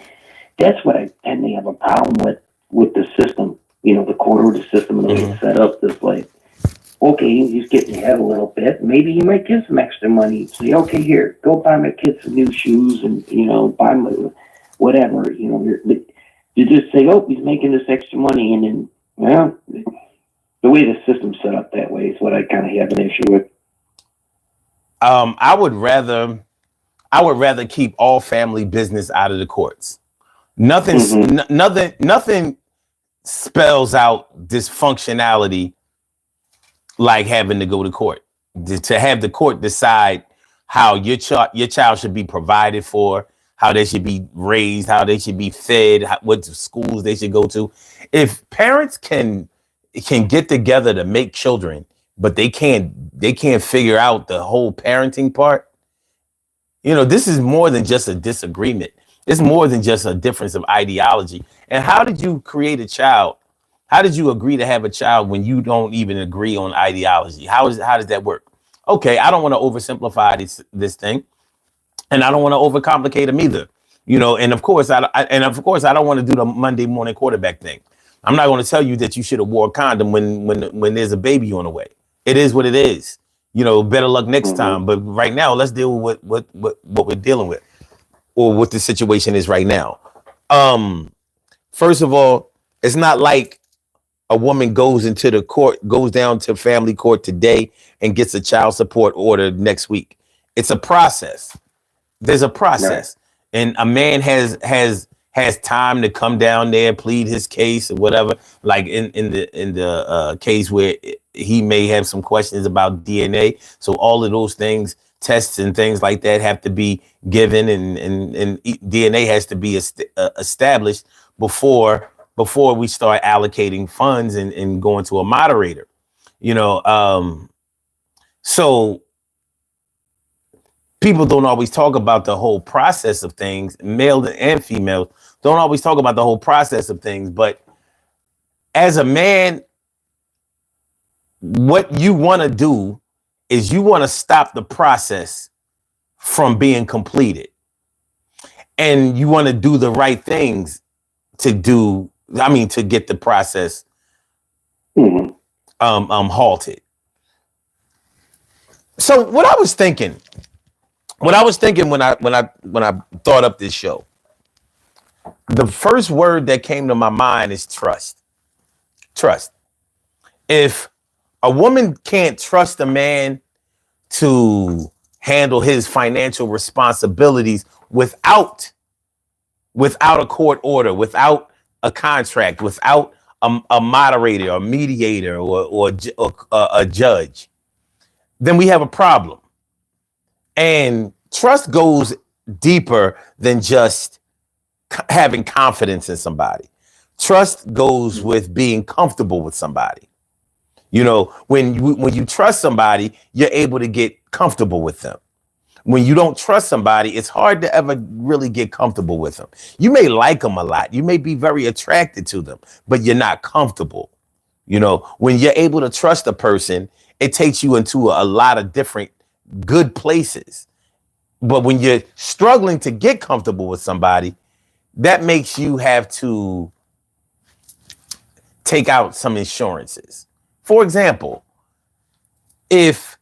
[SPEAKER 3] that's what I tend to have a problem with the system, the court order system and the way it's set up. This like, okay, he's getting ahead a little bit. Maybe you might give some extra money. Say, okay, here, go buy my kids some new shoes and, buy my whatever. You just say, oh, he's making this extra money. And then, the way the system's set up that way is what I kind of have an issue with.
[SPEAKER 1] I would rather keep all family business out of the courts. Nothing spells out dysfunctionality like having to go to court. To have the court decide how your child should be provided for, how they should be raised, how they should be fed, what schools they should go to. If parents can get together to make children, but they can't figure out the whole parenting part. This is more than just a disagreement. It's more than just a difference of ideology. And how did you create a child? How did you agree to have a child when you don't even agree on ideology? How does that work? Okay, I don't want to oversimplify this thing, and I don't want to overcomplicate them either. And of course, I don't want to do the Monday morning quarterback thing. I'm not going to tell you that you should have wore a condom when there's a baby on the way. It is what it is. Better luck next time. But right now, let's deal with what we're dealing with, or what the situation is right now. First of all, it's not like a woman goes down to family court today and gets a child support order next week. It's a process. There's a process, and a man has time to come down there, plead his case or whatever. Like in the case where he may have some questions about DNA. So all of those things, tests and things like that, have to be given, and DNA has to be established before we start allocating funds and going to a moderator. So people don't always talk about the whole process of things. Male and female don't always talk about the whole process of things. But as a man, what you want to do is you want to stop the process from being completed. And you want to do the right things to get the process halted. So what I was thinking when I thought up this show, the first word that came to my mind is trust. Trust. If a woman can't trust a man to handle his financial responsibilities without a court order, without a contract, without a moderator, a mediator, or a judge, then we have a problem. And trust goes deeper than just having confidence in somebody. Trust goes with being comfortable with somebody. When you trust somebody, you're able to get comfortable with them. When you don't trust somebody, it's hard to ever really get comfortable with them. You may like them a lot. You may be very attracted to them, but you're not comfortable. When you're able to trust a person, it takes you into a lot of different good places. But when you're struggling to get comfortable with somebody, that makes you have to take out some insurances. For example, if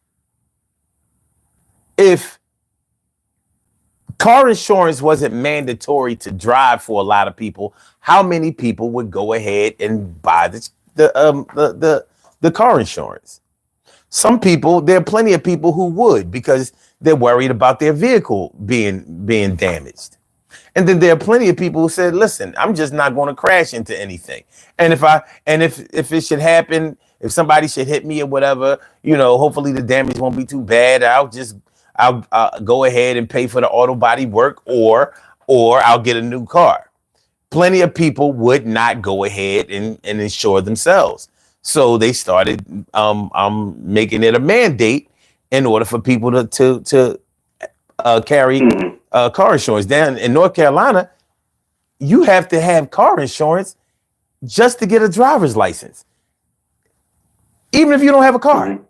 [SPEAKER 1] car insurance wasn't mandatory to drive for a lot of people, how many people would go ahead and buy the car insurance? Some people, there are plenty of people who would, because they're worried about their vehicle being damaged. And then there are plenty of people who said, listen, I'm just not going to crash into anything. And if it should happen, if somebody should hit me or whatever, hopefully the damage won't be too bad. I'll go ahead and pay for the auto body work, or I'll get a new car. Plenty of people would not go ahead and insure themselves. So they started making it a mandate in order for people to carry car insurance. Down in North Carolina, you have to have car insurance just to get a driver's license, even if you don't have a car.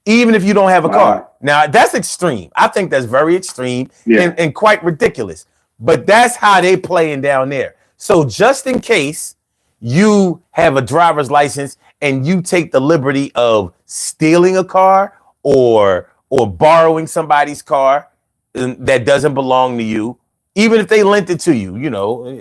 [SPEAKER 1] Even if you don't have a car. Now, that's extreme. I think that's very extreme and quite ridiculous. But that's how they playing down there. So just in case you have a driver's license and you take the liberty of stealing a car or borrowing somebody's car that doesn't belong to you, even if they lent it to you,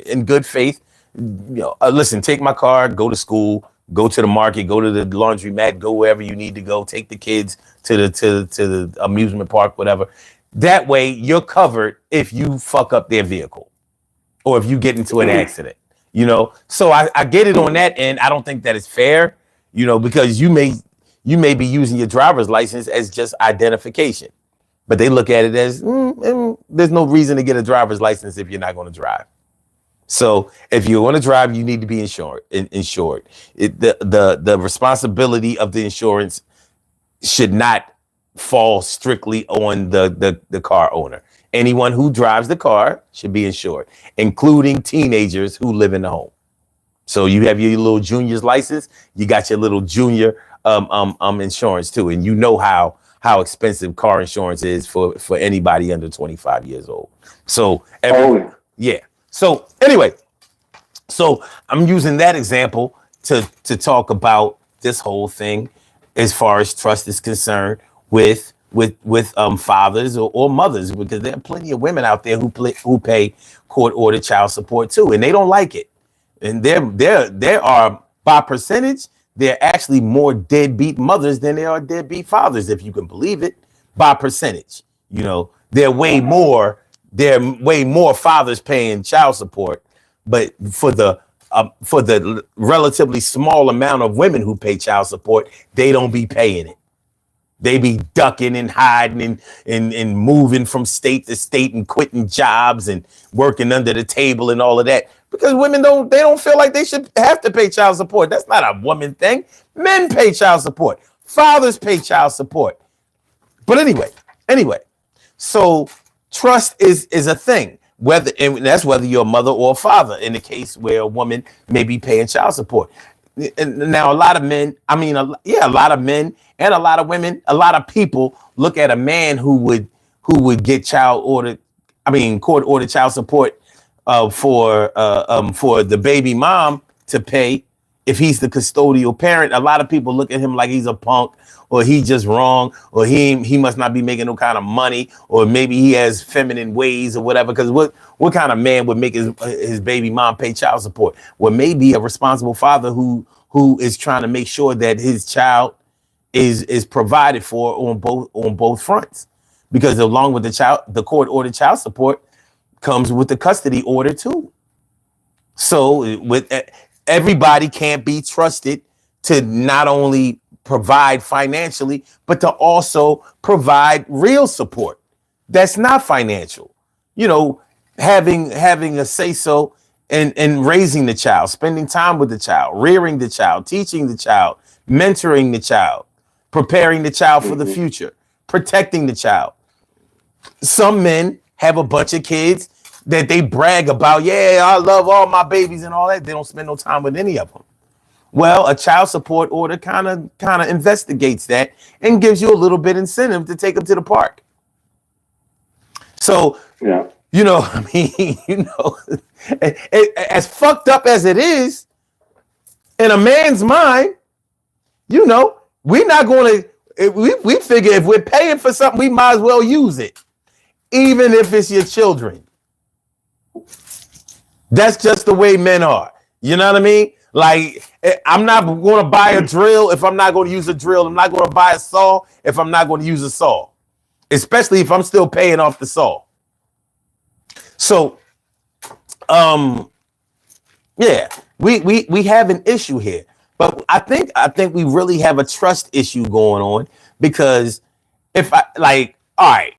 [SPEAKER 1] in good faith, listen, take my car, go to school, Go to the market, go to the laundromat, go wherever you need to go. Take the kids to the amusement park, whatever. That way, you're covered if you fuck up their vehicle or if you get into an accident. You know, so I get it on that end. I don't think that is fair. You know, because you may be using your driver's license as just identification, but they look at it as there's no reason to get a driver's license if you're not going to drive. So if you want to drive, you need to be insured. The responsibility of the insurance should not fall strictly on the car owner. Anyone who drives the car should be insured, including teenagers who live in the home. So you have your little junior's license, you got your little junior insurance too, and you know how expensive car insurance is for anybody under 25 years old. So yeah. So anyway, so I'm using that example to talk about this whole thing as far as trust is concerned with fathers or mothers, because there are plenty of women out there who pay court-ordered child support too, and they don't like it. And there are, by percentage, there are actually more deadbeat mothers than there are deadbeat fathers, if you can believe it, by percentage. You know, there are way more fathers paying child support, but for the relatively small amount of women who pay child support, they don't be paying it. They be ducking and hiding and moving from state to state and quitting jobs and working under the table and all of that, because women don't feel like they should have to pay child support. That's not a woman thing. Men pay child support. Fathers pay child support. But anyway, so trust is a thing, and that's whether you're a mother or a father, in the case where a woman may be paying child support. And now a lot of men and a lot of women, a lot of people look at a man who would get court ordered child support for the baby mom to pay if he's the custodial parent. A lot of people look at him like he's a punk, or he just wrong, or he must not be making no kind of money, or maybe he has feminine ways or whatever. Because what kind of man would make his baby mom pay child support? Well, maybe a responsible father who is trying to make sure that his child is provided for on both fronts, because along with the court ordered child support comes with the custody order too. So with everybody can't be trusted to not only provide financially, but to also provide real support that's not financial. You know, having a say so in raising the child, spending time with the child, rearing the child, teaching the child, mentoring the child, preparing the child for the future, protecting the child. Some men have a bunch of kids that they brag about. Yeah, I love all my babies and all that. They don't spend no time with any of them. Well, a child support order kind of investigates that and gives you a little bit incentive to take them to the park. So, yeah, you know, I mean, you know, as fucked up as it is, in a man's mind, you know, we're not going to, we figure if we're paying for something, we might as well use it, even if it's your children. That's just the way men are. You know what I mean? Like, I'm not going to buy a drill if I'm not going to use a drill. I'm not going to buy a saw if I'm not going to use a saw, especially if I'm still paying off the saw. So, yeah, we have an issue here, but I think we really have a trust issue going on, because if all right,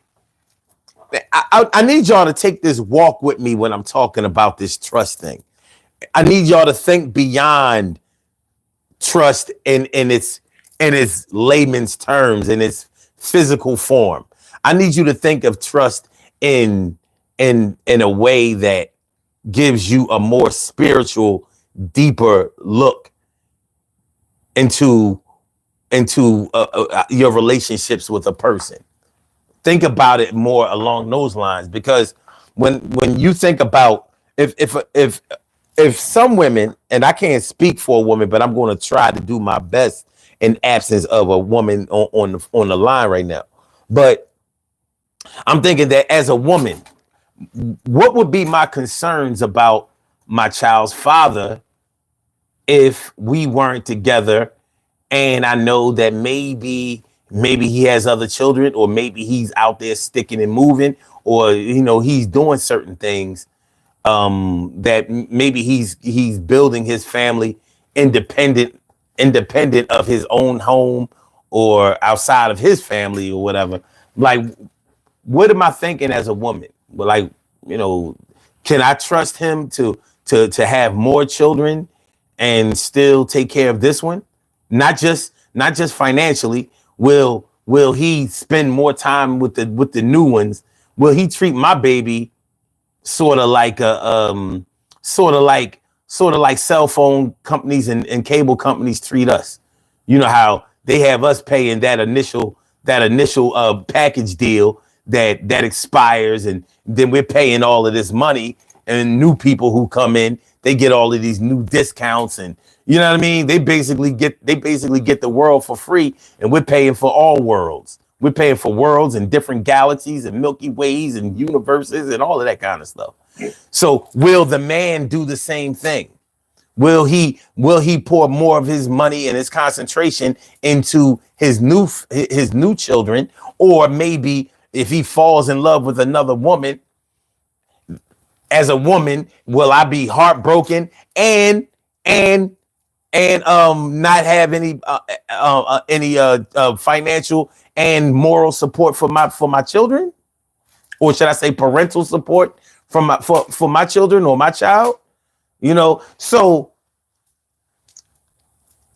[SPEAKER 1] I need y'all to take this walk with me when I'm talking about this trust thing. I need y'all to think beyond trust in its layman's terms, in its physical form. I need you to think of trust in a way that gives you a more spiritual, deeper look into your relationships with a person. Think about it more along those lines, because when you think about if some women, and I can't speak for a woman, but I'm going to try to do my best in absence of a woman on the line right now. But I'm thinking that as a woman, what would be my concerns about my child's father if we weren't together, and I know that maybe he has other children, or maybe he's out there sticking and moving, or he's doing certain things, that maybe he's building his family independent of his own home or outside of his family or whatever. Like, what am I thinking as a woman? Like, you know, can I trust him to have more children and still take care of this one? Not just financially. Will he spend more time with the new ones? Will he treat my baby sort of like a sort of like cell phone companies and cable companies treat us? You know how they have us paying that initial package deal that expires, and then we're paying all of this money, and new people who come in, they get all of these new discounts, and you know what I mean? They basically get the world for free, and we're paying for all worlds. We're paying for worlds and different galaxies and Milky Ways and universes and all of that kind of stuff. So will the man do the same thing? Will he pour more of his money and his concentration into his new children? Or maybe if he falls in love with another woman, as a woman, will I be heartbroken and not have any financial and moral support for my children? Or should I say parental support for my children or my child? So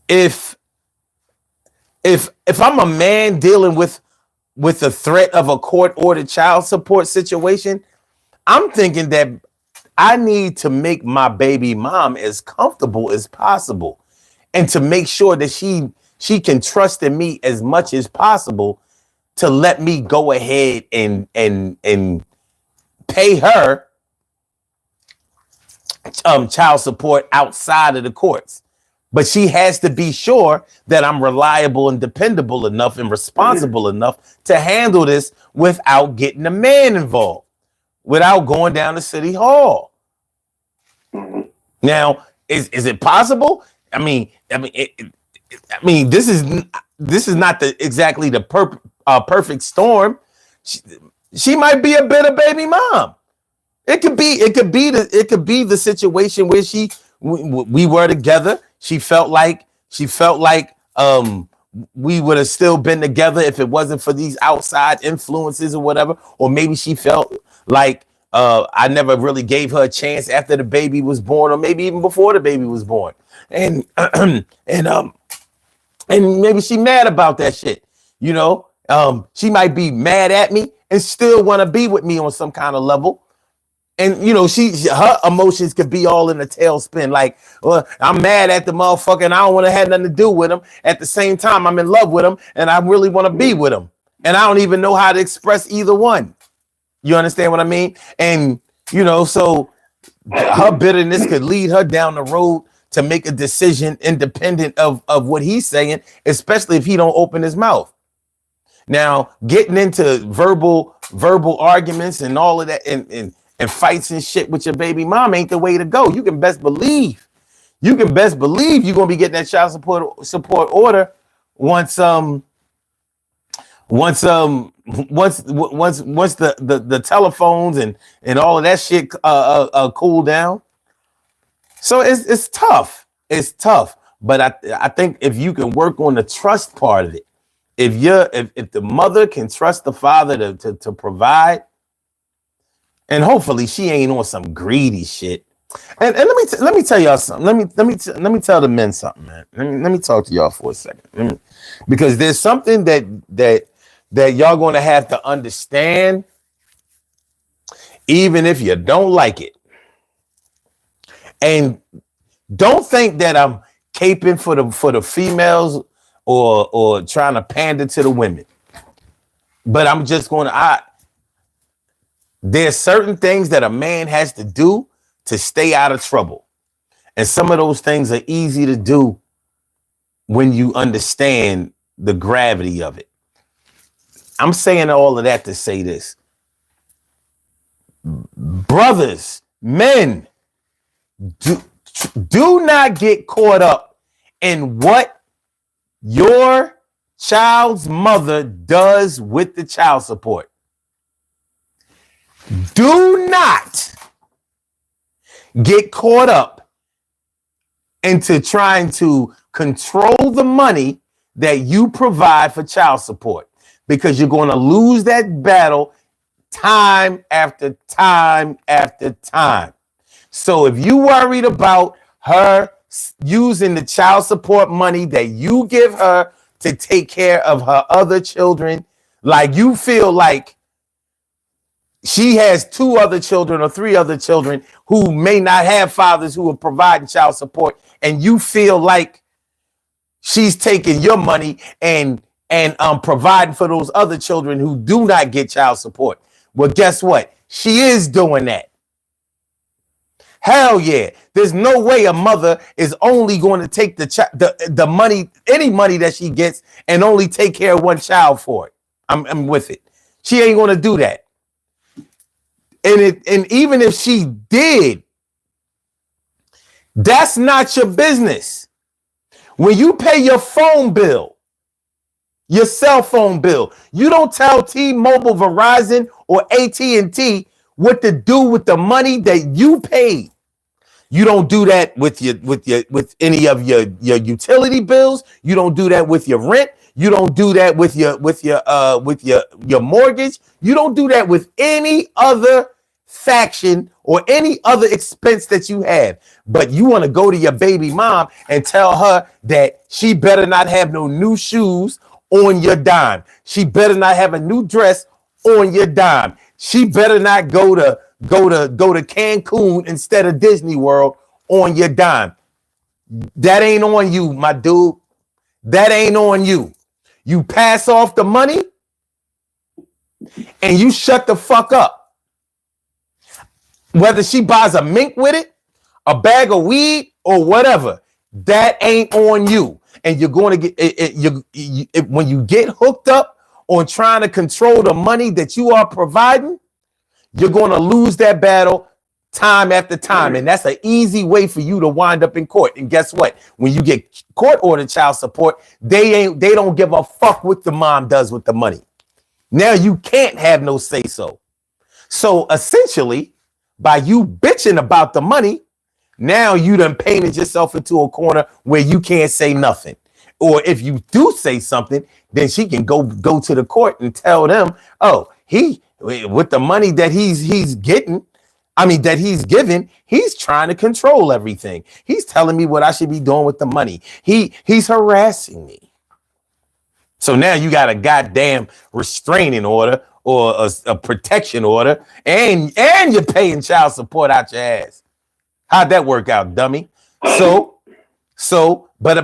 [SPEAKER 1] if I'm a man dealing with the threat of a court-ordered child support situation, I'm thinking that I need to make my baby mom as comfortable as possible, and to make sure that she can trust in me as much as possible to let me go ahead and pay her child support outside of the courts. But she has to be sure that I'm reliable and dependable enough and responsible enough to handle this without getting a man involved, without going down to City Hall. Now, is it possible? I mean, this is not exactly the perfect storm. She might be a bitter baby mom. It could be the situation where we were together. She felt like we would have still been together if it wasn't for these outside influences or whatever. Or maybe she felt like I never really gave her a chance after the baby was born, or maybe even before the baby was born. And and maybe she mad about that shit. She might be mad at me and still want to be with me on some kind of level. And her emotions could be all in a tailspin. Like, well, I'm mad at the motherfucker and I don't want to have nothing to do with him. At the same time, I'm in love with him and I really want to be with him. And I don't even know how to express either one. You understand what I mean? And so her bitterness could lead her down the road to make a decision independent of what he's saying, especially if he don't open his mouth. Now, getting into verbal arguments and all of that and fights and shit with your baby mom ain't the way to go. You can best believe you're gonna be getting that child support order once the telephones and all of that shit cool down. So it's tough. It's tough. But I think if you can work on the trust part of it, if the mother can trust the father to provide, and hopefully she ain't on some greedy shit. And let me tell y'all something. Let me tell the men something, man. Let me talk to y'all for a second. Because there's something that y'all gonna have to understand, even if you don't like it. And don't think that I'm caping for the females or trying to pander to the women. But I'm just there's certain things that a man has to do to stay out of trouble. And some of those things are easy to do when you understand the gravity of it. I'm saying all of that to say this. Brothers, men, Do not get caught up in what your child's mother does with the child support. Do not get caught up into trying to control the money that you provide for child support, because you're going to lose that battle time after time after time. So if you worried about her using the child support money that you give her to take care of her other children, like you feel like she has 2 other children or 3 other children who may not have fathers who are providing child support, and you feel like she's taking your money and providing for those other children who do not get child support. Well, guess what? She is doing that. Hell yeah. There's no way a mother is only going to take the money, any money that she gets, and only take care of one child for it. I'm with it. She ain't going to do that. And even if she did, that's not your business. When you pay your phone bill, your cell phone bill, you don't tell T-Mobile, Verizon, or AT&T what to do with the money that you paid. You don't do that with any of your utility bills. You don't do that with your rent. You don't do that with your mortgage. You don't do that with any other faction or any other expense that you have. But you want to go to your baby mom and tell her that she better not have no new shoes on your dime. She better not have a new dress on your dime. She better not go to Cancun instead of Disney World on your dime. That ain't on you, my dude. That ain't on you. You pass off the money and you shut the fuck up. Whether she buys a mink with it, a bag of weed, or whatever, that ain't on you. And you're going to get when you get hooked up on trying to control the money that you are providing, you're going to lose that battle time after time. And that's an easy way for you to wind up in court. And guess what? When you get court ordered child support, they don't give a fuck what the mom does with the money. Now you can't have no say so. So essentially, by you bitching about the money, now you done painted yourself into a corner where you can't say nothing. Or if you do say something, then she can go to the court and tell them, oh, he, with the money that he's getting, that he's giving, he's trying to control everything. He's telling me what I should be doing with the money. He's harassing me. So now you got a goddamn restraining order or a protection order, and you're paying child support out your ass. How'd that work out, dummy? But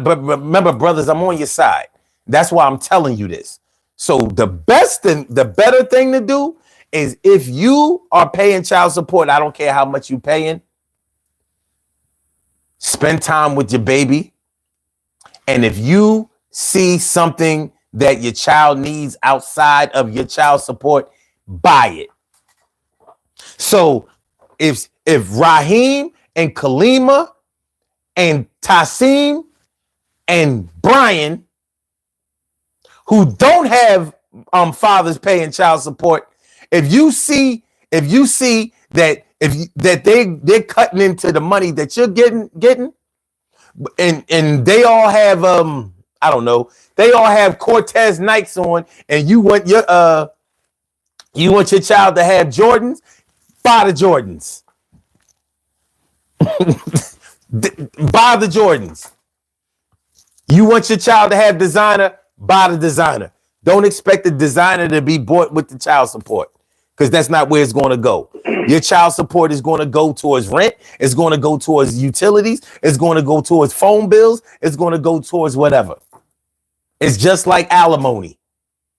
[SPEAKER 1] remember, brothers, I'm on your side. That's why I'm telling you this. So the better thing to do is, if you are paying child support, I don't care how much you're paying, spend time with your baby. And if you see something that your child needs outside of your child support, buy it. So if Raheem and Kalima and Tasim and Brian, who don't have fathers paying child support, if you see that they're cutting into the money that you're getting, and they all have I don't know, they all have Cortez Nikes on, and you want your child to have Jordans, buy the Jordans. Buy the Jordans. You want your child to have designer, buy the designer. Don't expect the designer to be bought with the child support, because that's not where it's going to go. Your child support is going to go towards rent. It's going to go towards utilities. It's going to go towards phone bills. It's going to go towards whatever. It's just like alimony.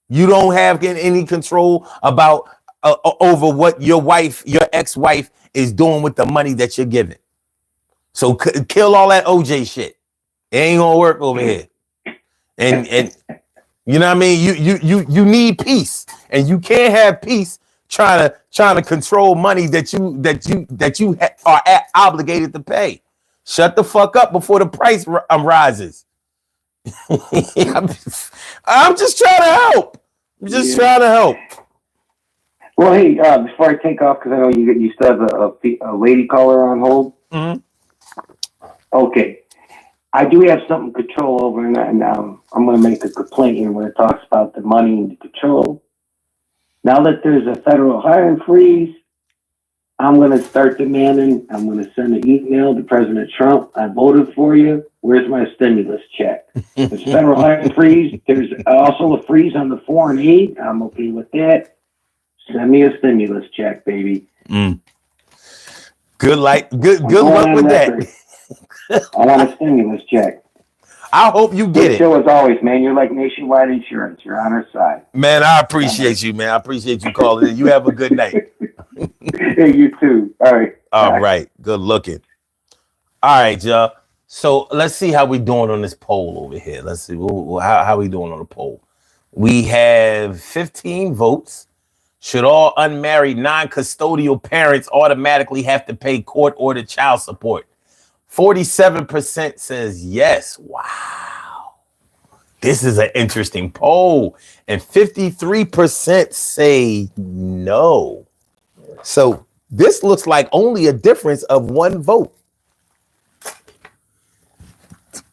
[SPEAKER 1] You don't have any control about over what your ex-wife is doing with the money that you're giving. So kill all that OJ shit. It ain't gonna work over here. And you know what I mean? You need peace, and you can't have peace trying to control money that you are obligated to pay. Shut the fuck up before the price rises. I'm just trying to help. I'm just trying to help.
[SPEAKER 3] Well, hey, before I take off, because I know you still have a lady caller on hold.
[SPEAKER 1] Mm-hmm.
[SPEAKER 3] Okay. I do have something to control over, and I'm going to make a complaint here when it talks about the money and the control. Now that there's a federal hiring freeze, I'm going to start demanding, I'm going to send an email to President Trump. I voted for you. Where's my stimulus check? There's federal hiring freeze. There's also a freeze on the foreign aid. I'm okay with that. Send me a stimulus check, baby.
[SPEAKER 1] Mm. Good luck with that.
[SPEAKER 3] I want a stimulus check.
[SPEAKER 1] I hope you get it.
[SPEAKER 3] Show as always, man. You're like Nationwide Insurance. You're on our side.
[SPEAKER 1] Man, I appreciate you, man. I appreciate you calling in. You have a good night.
[SPEAKER 3] Hey, you too. All right.
[SPEAKER 1] All right. Good looking. All right, y'all. So let's see how we doing on this poll over here. Let's see how we doing on the poll. We have 15 votes. Should all unmarried non-custodial parents automatically have to pay court-ordered child support? 47% says yes. Wow. This is an interesting poll. And 53% say no. So this looks like only a difference of one vote.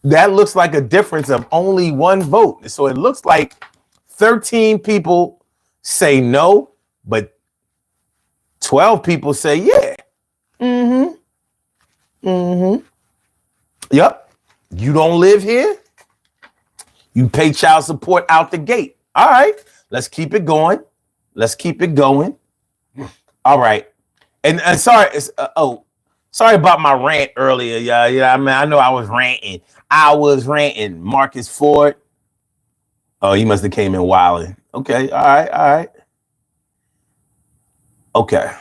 [SPEAKER 1] That looks like a difference of only one vote. So it looks like 13 people say no, but 12 people say yeah. Yep. You don't live here. You pay child support out the gate. All right. Let's keep it going. All right. And sorry. Sorry about my rant earlier. Yeah. I mean, I know I was ranting. Marcus Ford. Oh, he must have came in wilding. Okay. All right. Okay.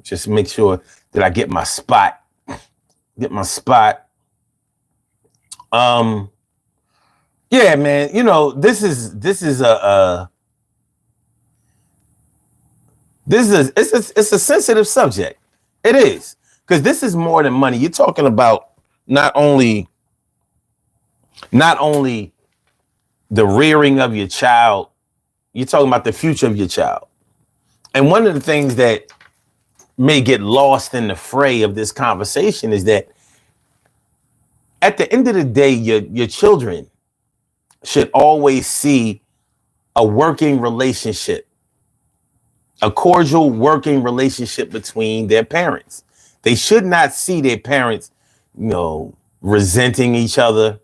[SPEAKER 1] Just make sure that I get my spot. Yeah, man, this is it's a sensitive subject. It is, because this is more than money. You're talking about not only the rearing of your child, you're talking about the future of your child. And one of the things that may get lost in the fray of this conversation is that at the end of the day, your children should always see a working relationship, a cordial working relationship between their parents. They should not see their parents, resenting each other,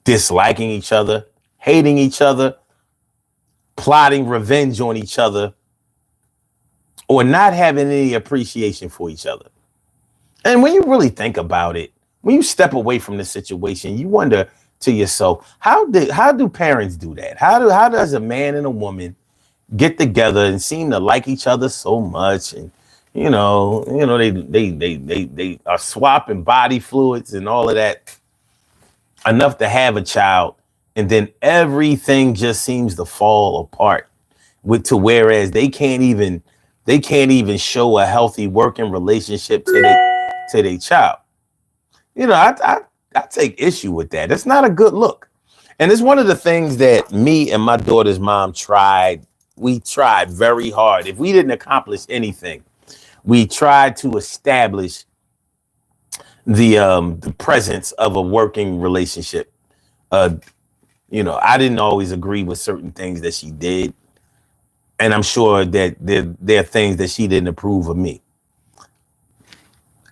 [SPEAKER 1] disliking each other, hating each other, plotting revenge on each other, or not having any appreciation for each other. And when you really think about it, when you step away from the situation, you wonder to yourself, how do parents do that? How does a man and a woman get together and seem to like each other so much, and they are swapping body fluids and all of that enough to have a child, and then everything just seems to fall apart whereas they can't even show a healthy working relationship to their child. I take issue with that. It's not a good look. And it's one of the things that me and my daughter's mom tried. We tried very hard. If we didn't accomplish anything, we tried to establish the presence of a working relationship. I didn't always agree with certain things that she did. And I'm sure that there are things that she didn't approve of me.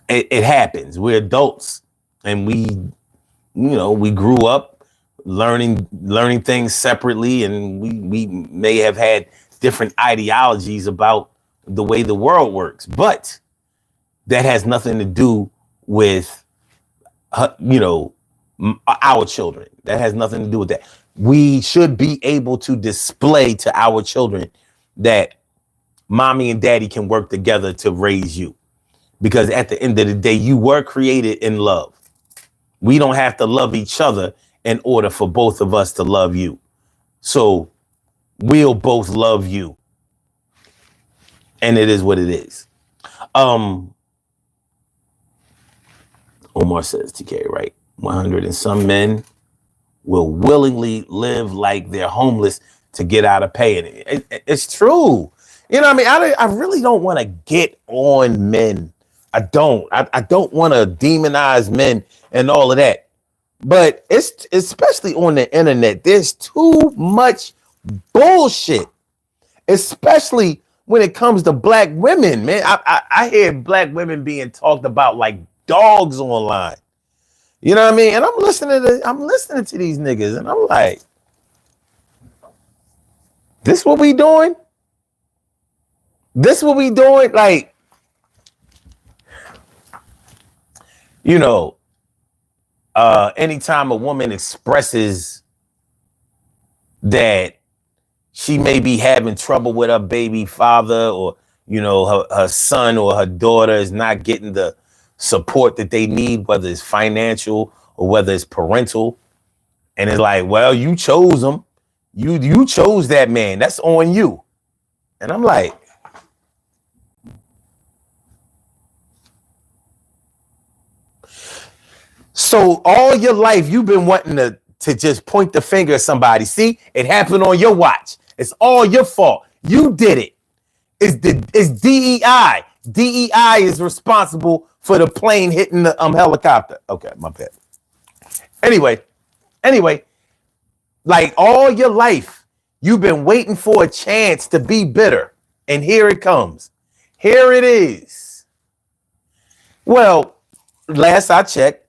[SPEAKER 1] It happens. We're adults. And we grew up learning things separately, and we may have had different ideologies about the way the world works, but that has nothing to do with our children. That has nothing to do with that. We should be able to display to our children that mommy and daddy can work together to raise you, because at the end of the day, you were created in love. We don't have to love each other in order for both of us to love you. So we'll both love you. And it is what it is. Omar says, TK, right? 100 and some men will willingly live like they're homeless to get out of paying it. It's true. You know what I mean? I really don't want to get on men. I don't. I don't want to demonize men and all of that. But it's especially on the internet. There's too much bullshit, especially when it comes to black women, man. I hear black women being talked about like dogs online. You know what I mean? And I'm listening to these niggas, and I'm like, this what we doing? This what we doing? Like, you know, anytime a woman expresses that she may be having trouble with her baby father, or, you know, her son or her daughter is not getting the support that they need, whether it's financial or whether it's parental. And it's like, well, you chose him. You chose that man. That's on you. And I'm like, so all your life you've been wanting to just point the finger at somebody. See, it happened on your watch. It's all your fault. You did it. It's DEI. DEI is responsible for the plane hitting the helicopter. Okay, my bad. Anyway, like all your life, you've been waiting for a chance to be bitter. And here it comes. Here it is. Well, last I checked,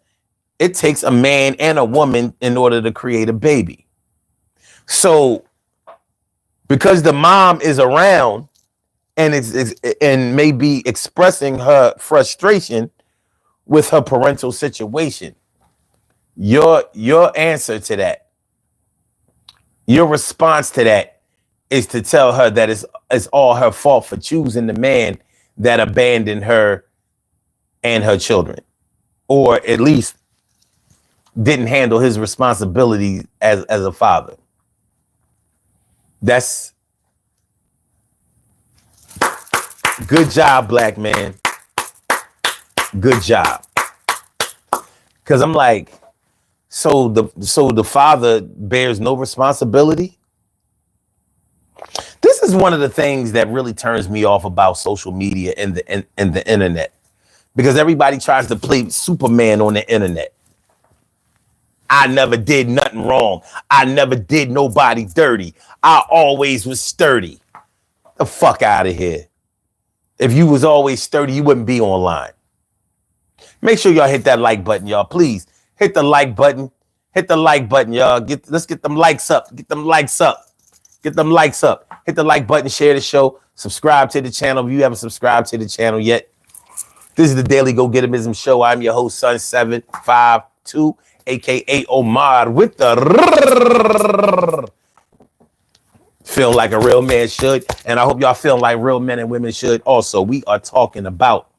[SPEAKER 1] it takes a man and a woman in order to create a baby. So because the mom is around and and may be expressing her frustration with her parental situation, your answer to that, your response to that is to tell her that it's all her fault for choosing the man that abandoned her and her children, or at least didn't handle his responsibility as a father. That's good job, black man. Good job. Because I'm like, so the father bears no responsibility. This is one of the things that really turns me off about social media and the internet, because everybody tries to play Superman on the internet. I never did nothing wrong. I never did nobody dirty. I always was sturdy. The fuck out of here. If you was always sturdy, you wouldn't be online. Make sure y'all hit that like button, y'all. Please hit the like button. Hit the like button, y'all. Let's get them likes up. Get them likes up. Get them likes up. Hit the like button, share the show, subscribe to the channel if you haven't subscribed to the channel yet. This is the Daily Go Getimism Show. I'm your host, Sun752, aka Omar, with the feel like a real man should. And I hope y'all feel like real men and women should also. We are talking about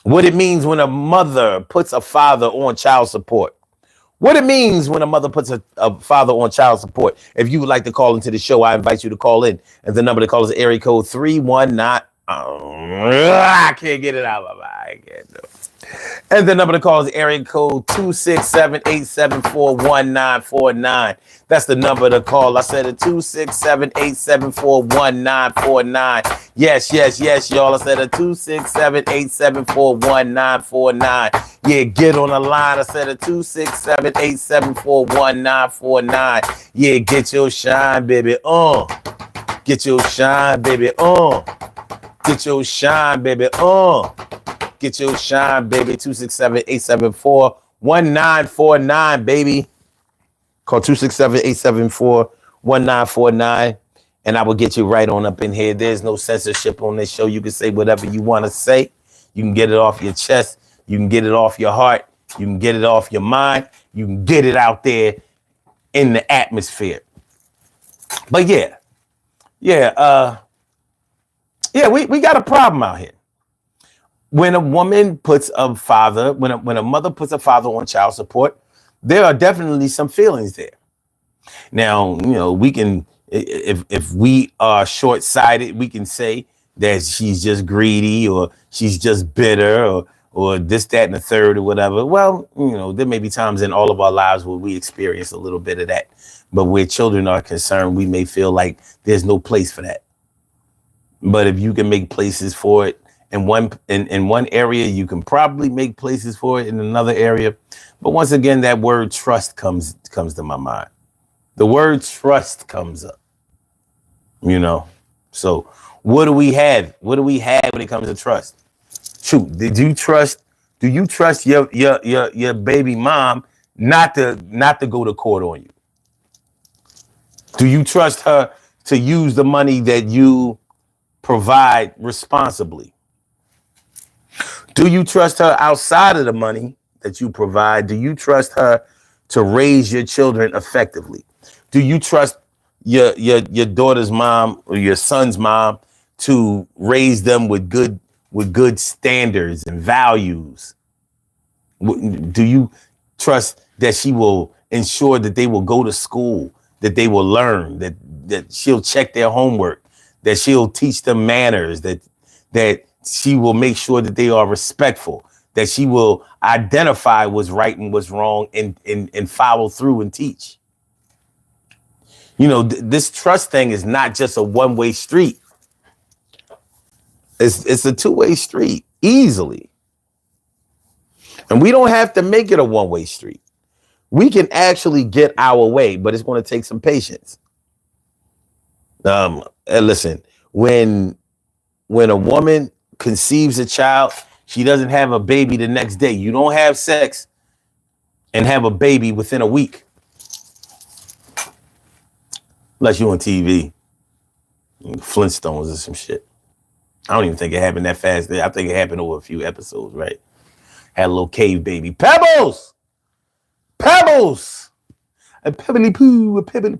[SPEAKER 1] what it means when a mother puts a father on child support. What it means when a mother puts a father on child support. If you would like to call into the show, I invite you to call in. And the number to call is area code 319. I can't get it out of my mind. I can't do it. And the number to call is area code 267-874-1949. That's the number to call. I said it, 267-874-1949. Yes, y'all. I said it, 267-874-1949. Yeah, get on the line. I said it, 267-874-1949. Yeah, get your shine, baby. Get your shine, baby. Get your shine, baby. Get your shine, baby. 267-874-1949, baby. Call 267-874-1949, and I will get you right on up in here. There's no censorship on this show. You can say whatever you want to say. You can get it off your chest. You can get it off your heart. You can get it off your mind. You can get it out there in the atmosphere. But we got a problem out here. When a woman puts a father, when a mother puts a father on child support, there are definitely some feelings there. Now, you know, we can, if we are short-sighted, we can say that she's just greedy, or she's just bitter, or this, that, and the third or whatever. Well, there may be times in all of our lives where we experience a little bit of that. But where children are concerned, we may feel like there's no place for that. But if you can make places for it in one area, you can probably make places for it in another area. But once again, that word trust comes to my mind. The word trust comes up. So what do we have? What do we have when it comes to trust? Shoot, do you trust your baby mom not to go to court on you? Do you trust her to use the money that you provide responsibly? Do you trust her outside of the money that you provide? Do you trust her to raise your children effectively? Do you trust your daughter's mom or your son's mom to raise them with good standards and values? Do you trust that she will ensure that they will go to school, that they will learn, that she'll check their homework, that she'll teach them manners, that she will make sure that they are respectful, that she will identify what's right and what's wrong and follow through and teach? This trust thing is not just a one-way street. It's a two-way street easily. And we don't have to make it a one-way street. We can actually get our way, but it's going to take some patience. Listen, when a woman conceives a child, she doesn't have a baby the next day. You don't have sex and have a baby within a week. Unless you're on TV, Flintstones or some shit. I don't even think it happened that fast. I think it happened over a few episodes, right? Had a little cave baby. Pebbles! A pebbly poo, pebbly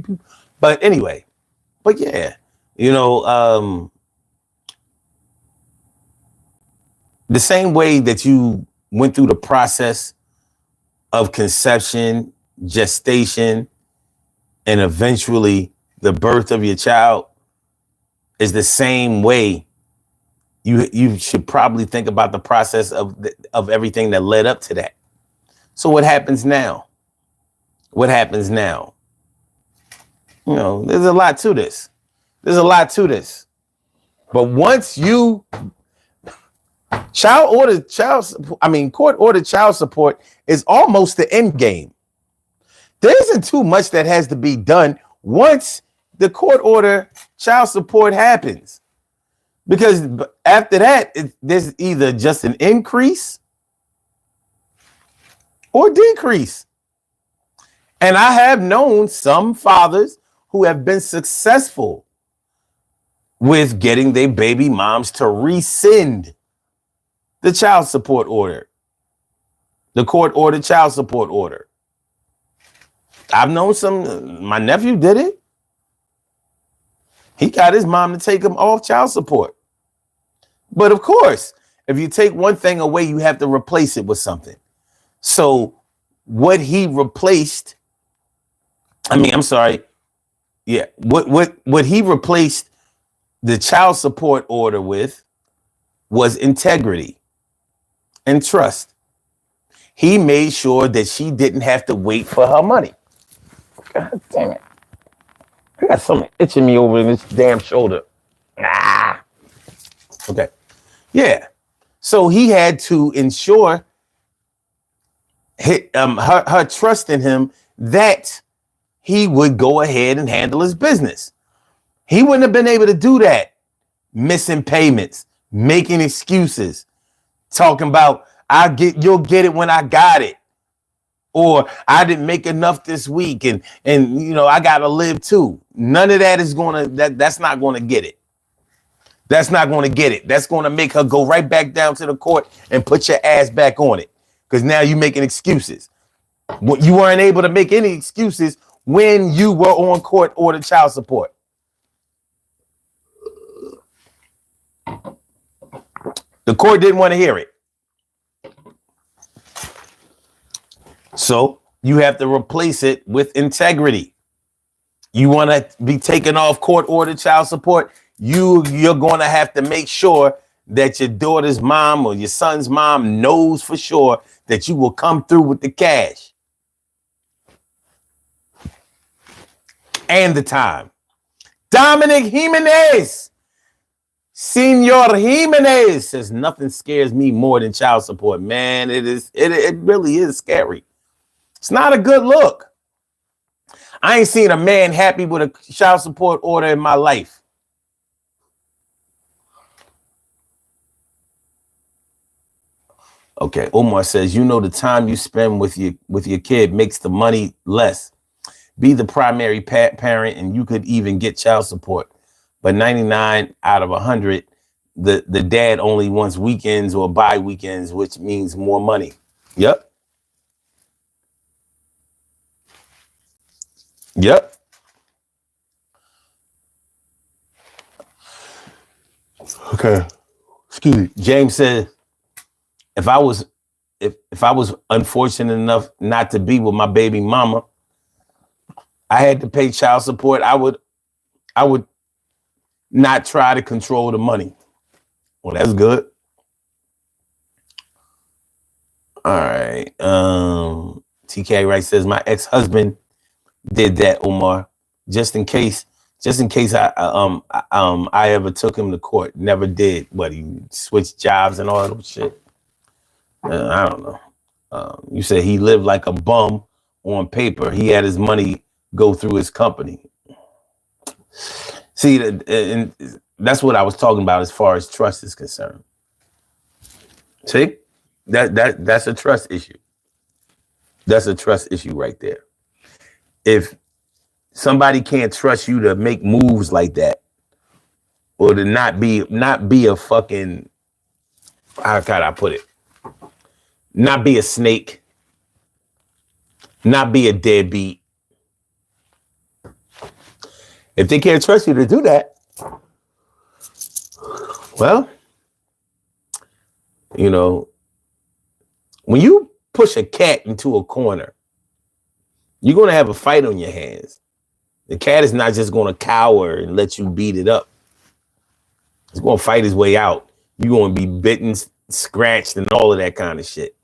[SPEAKER 1] poo. But anyway, yeah, the same way that you went through the process of conception, gestation, and eventually the birth of your child is the same way you should probably think about the process of everything that led up to that. So what happens now? There's a lot to this. But once you court-ordered child support is almost the end game. There isn't too much that has to be done once the court order child support happens. Because after that, there's either just an increase or decrease. And I have known some fathers who have been successful with getting their baby moms to rescind the child support order, the court-ordered child support order. I've known my nephew did it. He got his mom to take him off child support. But of course, if you take one thing away, you have to replace it with something. So what he replaced, what he replaced the child support order with was integrity and trust. He made sure that she didn't have to wait for her money. God damn it. I got something itching me over in this damn shoulder. Okay. Yeah. So he had to ensure her trust in him that he would go ahead and handle his business. He wouldn't have been able to do that. Missing payments, making excuses, talking about you'll get it when I got it. Or I didn't make enough this week and I gotta live too. None of that is that's not gonna get it. That's not gonna get it. That's gonna make her go right back down to the court and put your ass back on it. Because now you're making excuses. You weren't able to make any excuses when you were on court-ordered child support. The court didn't want to hear it. So you have to replace it with integrity. You want to be taken off court-ordered child support, you're going to have to make sure that your daughter's mom or your son's mom knows for sure that you will come through with the cash and the time. Dominic Jimenez, Senor Jimenez says nothing scares me more than child support. Man, it really is scary. It's not a good look. I ain't seen a man happy with a child support order in my life. Okay, Omar says, you know, the time you spend with your kid makes the money less. Be the primary parent and you could even get child support. But 99 out of 100, the dad only wants weekends or bi-weekends, which means more money. Yep. Yep. Okay. Excuse me. James said, if I was unfortunate enough not to be with my baby mama, I had to pay child support, I would not try to control the money. Well, that's good. All right. TK Wright says my ex-husband did that, Omar, just in case I ever took him to court. Never did. What, he switched jobs and all that shit? I don't know. You said he lived like a bum on paper. He had his money go through his company. See, and that's what I was talking about as far as trust is concerned. See, that's a trust issue. That's a trust issue right there. If somebody can't trust you to make moves like that, or to not be a fucking, how can I put it? Not be a snake, not be a deadbeat. If they can't trust you to do that, well, you know, when you push a cat into a corner, you're going to have a fight on your hands. The cat is not just going to cower and let you beat it up. It's going to fight his way out. You're going to be bitten, scratched, and all of that kind of shit.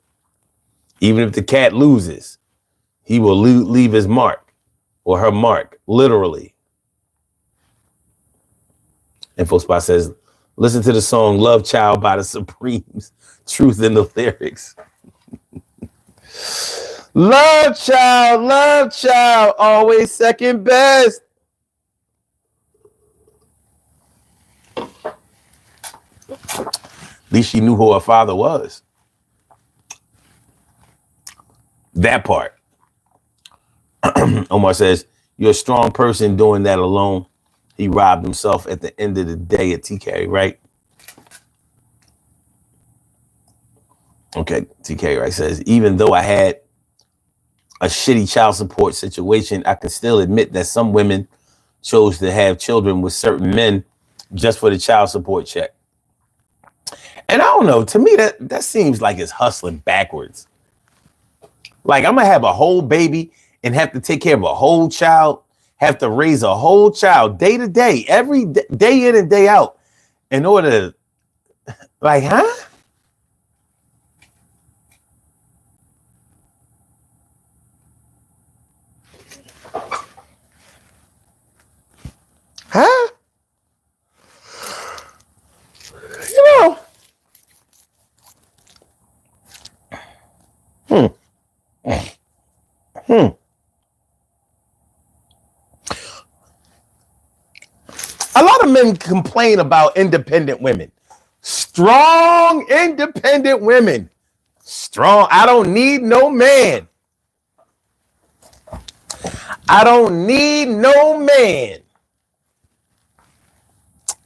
[SPEAKER 1] Even if the cat loses, he will leave his mark or her mark, literally. InfoSpot says, listen to the song Love Child by the Supremes. Truth in the lyrics. Love child, always second best. At least she knew who her father was. That part. Omar says, you're a strong person doing that alone. He robbed himself at the end of the day at TK, right? Okay, TK, right, says, even though I had a shitty child support situation, I can still admit that some women chose to have children with certain men just for the child support check. And I don't know, to me, that seems like it's hustling backwards. Like, I'm going to have a whole baby and have to take care of a whole child, have to raise a whole child day to day, every day in and day out in order to, like, huh? Huh? You know. A lot of men complain about independent women. Strong, independent women. Strong. I don't need no man. I don't need no man.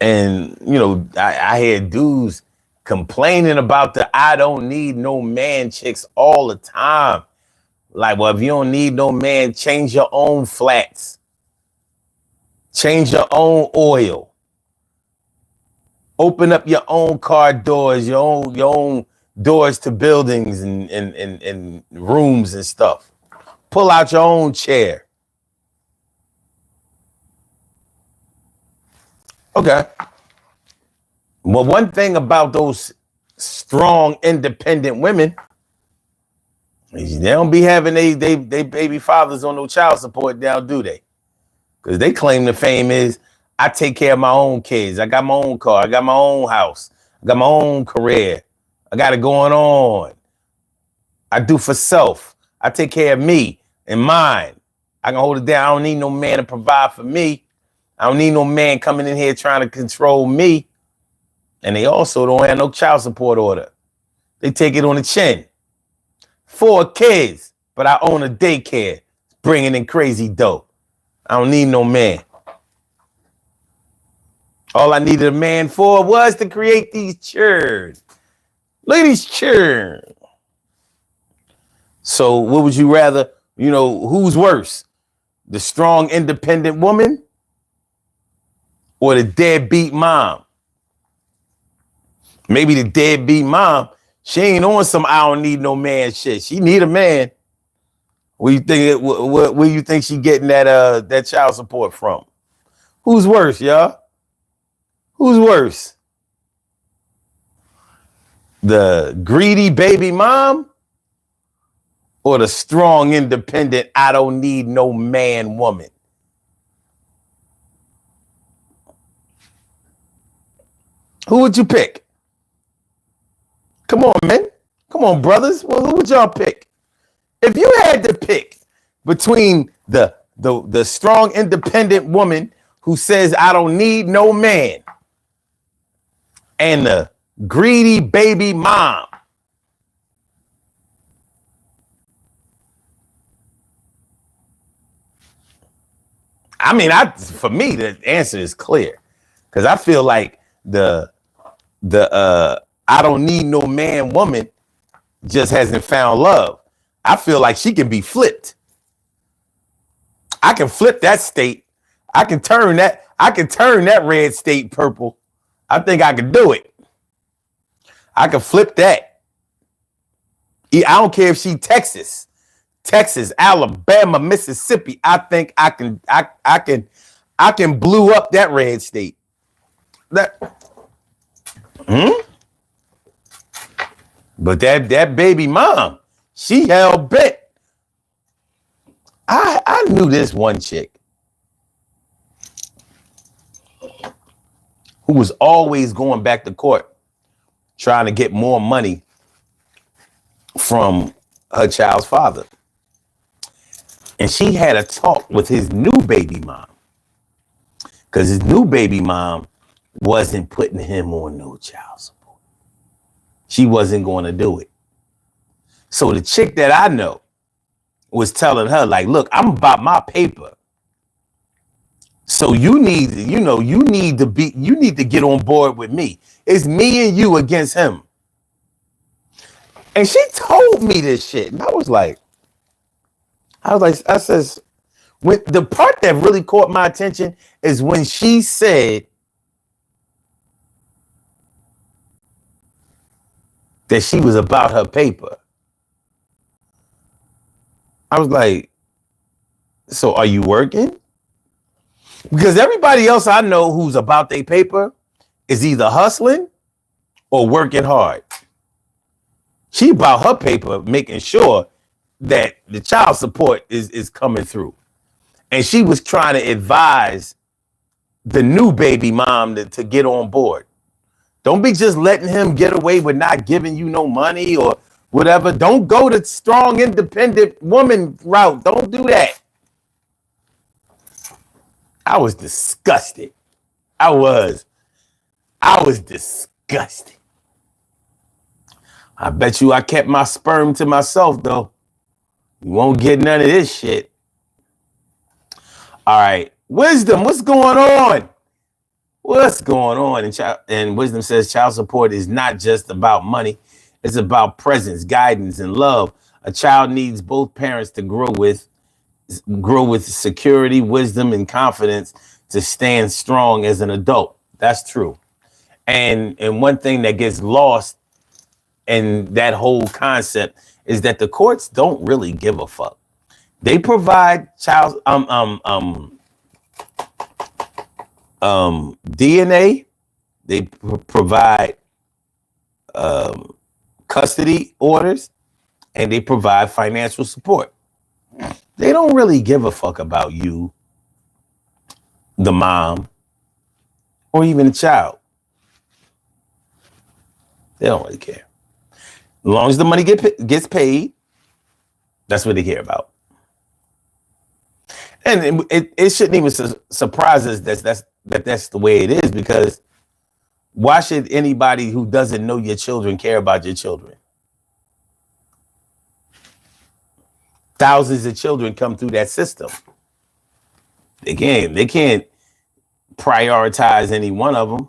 [SPEAKER 1] And, you know, I hear dudes complaining about the I don't need no man chicks all the time. Like, well, if you don't need no man, change your own flats. Change your own oil. Open up your own car doors, your own doors to buildings and rooms and stuff. Pull out your own chair. Okay. Well, one thing about those strong, independent women is they don't be having they baby fathers on no child support now, do they? Because they claim the fame is I take care of my own kids. I got my own car. I got my own house. I got my own career. I got it going on. I do for self. I take care of me and mine. I can hold it down. I don't need no man to provide for me. I don't need no man coming in here trying to control me. And they also don't have no child support order. They take it on the chin. 4 kids, but I own a daycare bringing in crazy dough. I don't need no man. All I needed a man for was to create these children. Look at these children. So what would you rather, who's worse? The strong, independent woman or the deadbeat mom? Maybe the deadbeat mom, she ain't on some I don't need no man shit. She need a man. Where you think she getting that child support from? Who's worse, y'all? Who's worse? The greedy baby mom or the strong, independent, I don't need no man woman? Who would you pick? Come on, man. Come on, brothers. Well, who would y'all pick? If you had to pick between the strong, independent woman who says, I don't need no man, and the greedy baby mom, I mean, for me, the answer is clear. Because I feel like the I don't need no man woman just hasn't found love. I feel like she can be flipped. I can flip that state. I can turn that red state purple. I think I can do it. I can flip that. I don't care if she Texas, Alabama, Mississippi. I think I can blue up that red state. But that baby mom, she hell bent. I knew this one chick who was always going back to court trying to get more money from her child's father. And she had a talk with his new baby mom because his new baby mom wasn't putting him on no child support. She wasn't going to do it. So the chick that I know was telling her, like, look, I'm about my paper. So you need to get on board with me. It's me and you against him. And she told me this shit. And I says, when the part that really caught my attention is when she said that she was about her paper. I was like, so are you working? Because everybody else I know who's about their paper is either hustling or working hard. She about her paper, making sure that the child support is coming through. And she was trying to advise the new baby mom to get on board. Don't be just letting him get away with not giving you no money or whatever. Don't go the strong, independent woman route. Don't do that. I was disgusted. I was disgusted. I bet you I kept my sperm to myself, though. You won't get none of this shit. All right. Wisdom, what's going on? What's going on? And Wisdom says child support is not just about money. It's about presence, guidance, and love. A child needs both parents to grow with security, wisdom, and confidence to stand strong as an adult. That's true. And one thing that gets lost in that whole concept is that the courts don't really give a fuck. They provide child DNA. They provide custody orders, and they provide financial support. They don't really give a fuck about you, the mom, or even the child. They don't really care. As long as the money gets paid, that's what they care about. And it shouldn't even surprise us that's the way it is, because why should anybody who doesn't know your children care about your children? Thousands of children come through that system. They can't prioritize any one of them.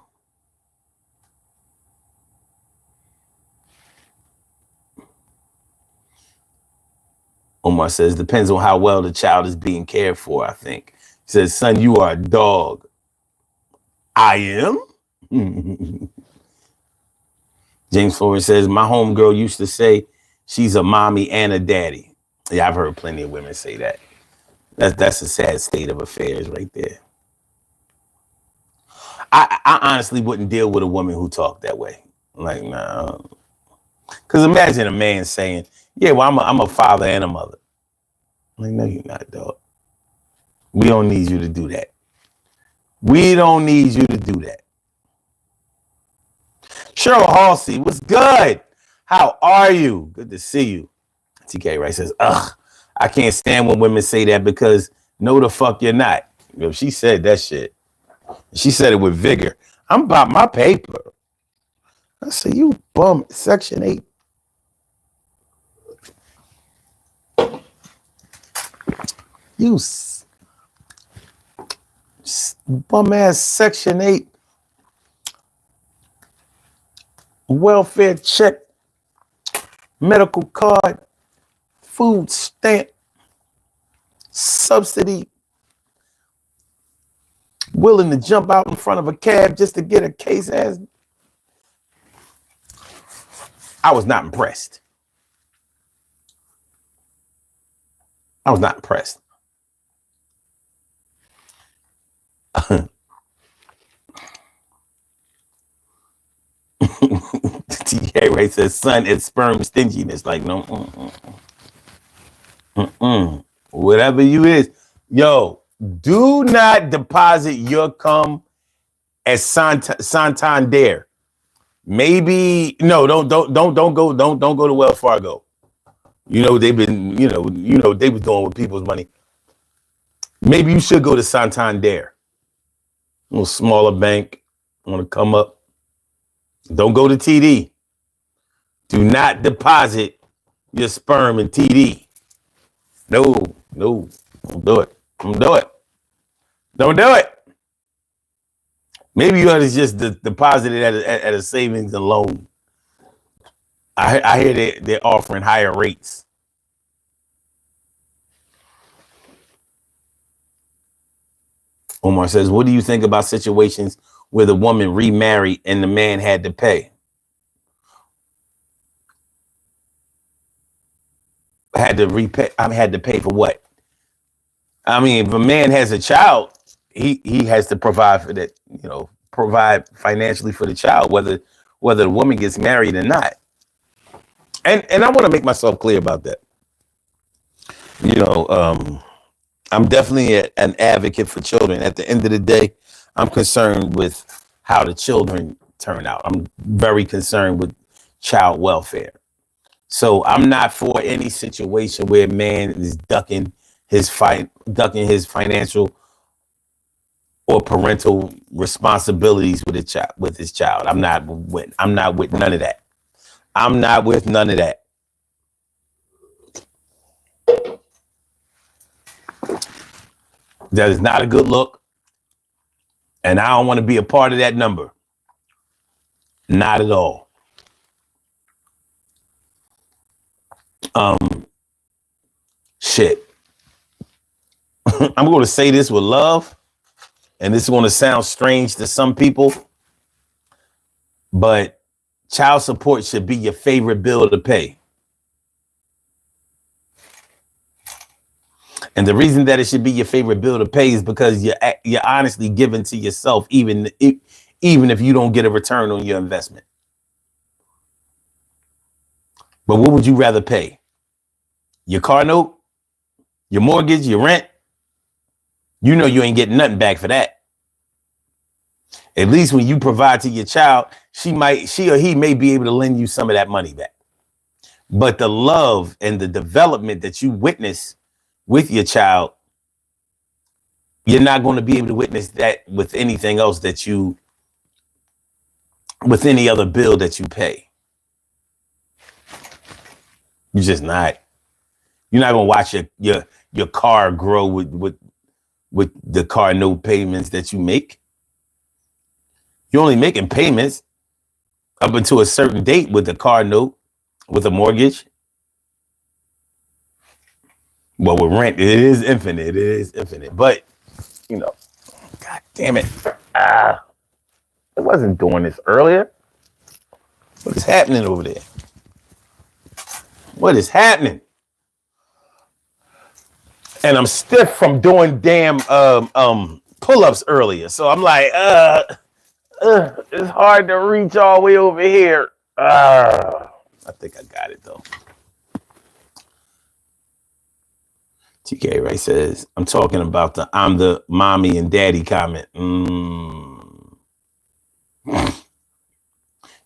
[SPEAKER 1] Omar says, depends on how well the child is being cared for, I think. He says, son, you are a dog. I am? James Flores says, my homegirl used to say she's a mommy and a daddy. Yeah, I've heard plenty of women say that. That's a sad state of affairs right there. I honestly wouldn't deal with a woman who talked that way. Like, nah. Because imagine a man saying, yeah, well, I'm a father and a mother. Like, no, you're not, dog. We don't need you to do that. We don't need you to do that. Cheryl Halsey, what's good? How are you? Good to see you. TK Wright says, ugh, I can't stand when women say that, because no, the fuck you're not. You know, she said that shit. She said it with vigor. I'm about my paper. I said, you bum, Section 8. You bum ass Section 8 welfare check, medical card, food stamp, subsidy, willing to jump out in front of a cab just to get a case ass. I was not impressed. I was not impressed. TK Ray says, son, it's sperm stinginess. Like, no, whatever you is. Yo, do not deposit your cum at Santander. Maybe no, don't go to Wells Fargo. You know they've been, they was doing with people's money. Maybe you should go to Santander. A little smaller bank. Want to come up. Don't go to TD. Do not deposit your sperm in TD. No, don't do it. Don't do it. Don't do it. Maybe you ought to just deposit it at a savings and loan. I hear they're offering higher rates. Omar says, what do you think about situations where the woman remarried and the man had to pay? Had to pay for what? I mean, if a man has a child, he has to provide for that, provide financially for the child, whether the woman gets married or not. And I want to make myself clear about that. I'm definitely an advocate for children. At the end of the day, I'm concerned with how the children turn out. I'm very concerned with child welfare. So I'm not for any situation where a man is ducking his financial or parental responsibilities with his child. I'm not with none of that. I'm not with none of that. That is not a good look. And I don't want to be a part of that number. Not at all. Shit. I'm going to say this with love, and this is going to sound strange to some people, but child support should be your favorite bill to pay. And the reason that it should be your favorite bill to pay is because you're honestly giving to yourself, even even if you don't get a return on your investment. But what would you rather pay? Your car note, your mortgage, your rent? You know you ain't getting nothing back for that. At least when you provide to your child, she or he may be able to lend you some of that money back. But the love and the development that you witness with your child, you're not going to be able to witness that with anything else with any other bill that you pay. You're just not. You're not going to watch your car grow with the car note payments that you make. You're only making payments up until a certain date with the car note, with a mortgage. Well, with rent, it is infinite. It is infinite. But, God damn it. I wasn't doing this earlier. What is happening over there? What is happening? And I'm stiff from doing damn pull-ups earlier. So I'm like, it's hard to reach all the way over here. I think I got it though. TK Ray says, I'm talking about I'm the mommy and daddy comment.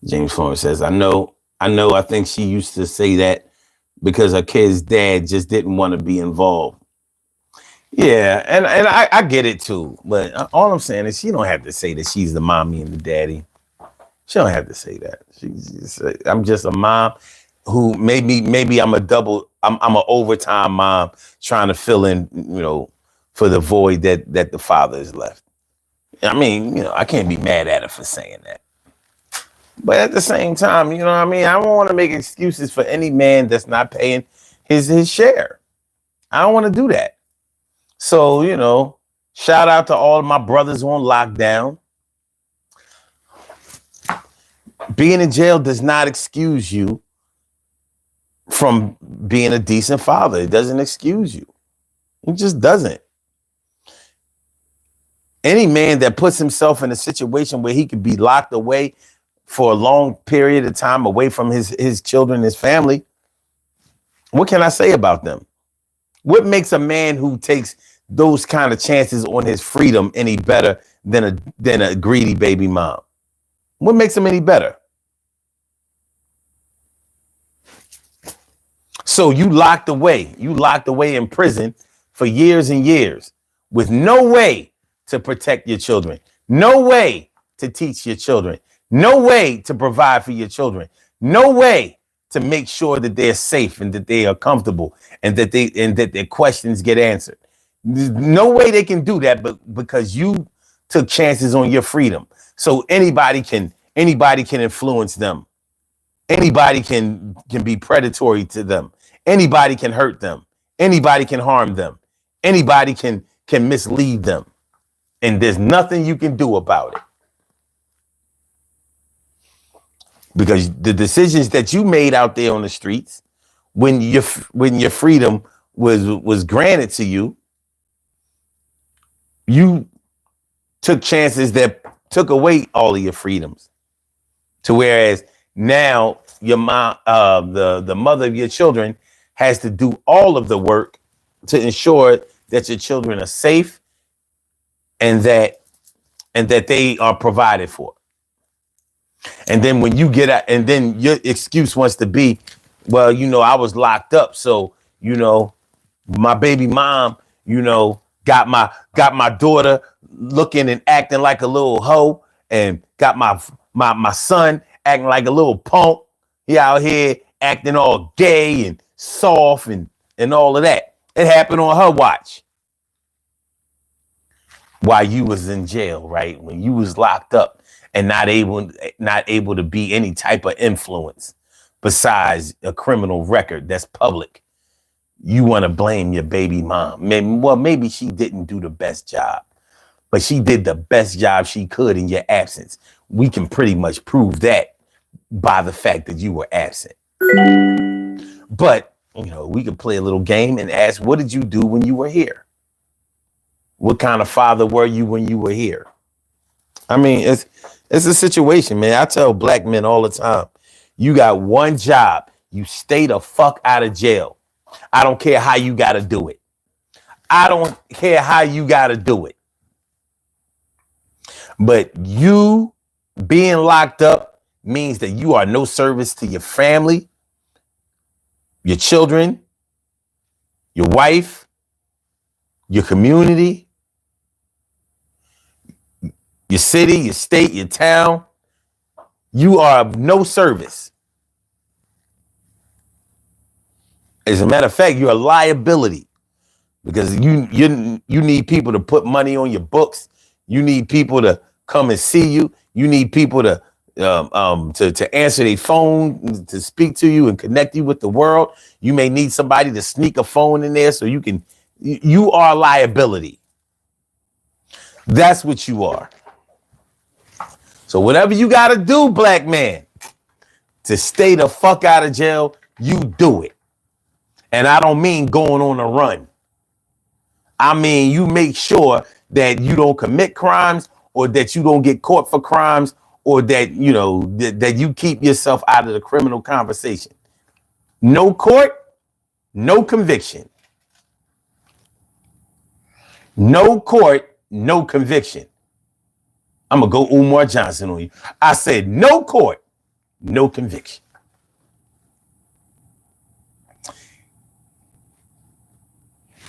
[SPEAKER 1] James Florence says, I know. I think she used to say that because her kid's dad just didn't want to be involved. Yeah, and I get it too. But all I'm saying is she don't have to say that she's the mommy and the daddy. She don't have to say that. I'm just a mom who maybe I'm an overtime mom trying to fill in, for the void that the father is left. I mean, I can't be mad at her for saying that. But at the same time, I don't want to make excuses for any man that's not paying his share. I don't want to do that. So, shout out to all of my brothers on lockdown. Being in jail does not excuse you from being a decent father. It doesn't excuse you. It just doesn't. Any man that puts himself in a situation where he could be locked away for a long period of time away from his children, his family, what can I say about them? What makes a man who takes those kind of chances on his freedom any better than a greedy baby mom? What makes him any better? So you locked away in prison for years and years with no way to protect your children, no way to teach your children, no way to provide for your children, no way to make sure that they're safe and that they are comfortable and that their questions get answered. There's no way they can do that, but because you took chances on your freedom. So anybody can influence them. Anybody can be predatory to them. Anybody can hurt them. Anybody can harm them. Anybody can mislead them. And there's nothing you can do about it. Because the decisions that you made out there on the streets, when your freedom was granted to you, you took chances that took away all of your freedoms. To whereas now your mom, the mother of your children, has to do all of the work to ensure that your children are safe and that they are provided for. And then when you get out, and then your excuse wants to be, well, I was locked up, so my baby mom, got my daughter looking and acting like a little hoe, and got my son acting like a little punk. He out here acting all gay and soft and all of that. It happened on her watch. While you was in jail, right? When you was locked up and not able to be any type of influence besides a criminal record that's public. You want to blame your baby mom. Maybe she didn't do the best job, but she did the best job she could in your absence. We can pretty much prove that by the fact that you were absent. But, we could play a little game and ask, what did you do when you were here? What kind of father were you when you were here? I mean, it's a situation, man. I tell black men all the time, you got one job. You stay the fuck out of jail. I don't care how you got to do it. I don't care how you got to do it. But you being locked up means that you are no service to your family, your children, your wife, your community, your city, your state, your town. You are of no service. As a matter of fact, you're a liability because you need people to put money on your books. You need people to come and see you. You need people to answer their phone, to speak to you and connect you with the world. You may need somebody to sneak a phone in there so you can. You are a liability. That's what you are. So whatever you got to do, black man, to stay the fuck out of jail, you do it. And I don't mean going on a run. I mean, you make sure that you don't commit crimes or that you don't get caught for crimes or that, you know, that you keep yourself out of the criminal conversation. No court, no conviction. No court, no conviction. I'm going to go Umar Johnson on you. I said no court, no conviction.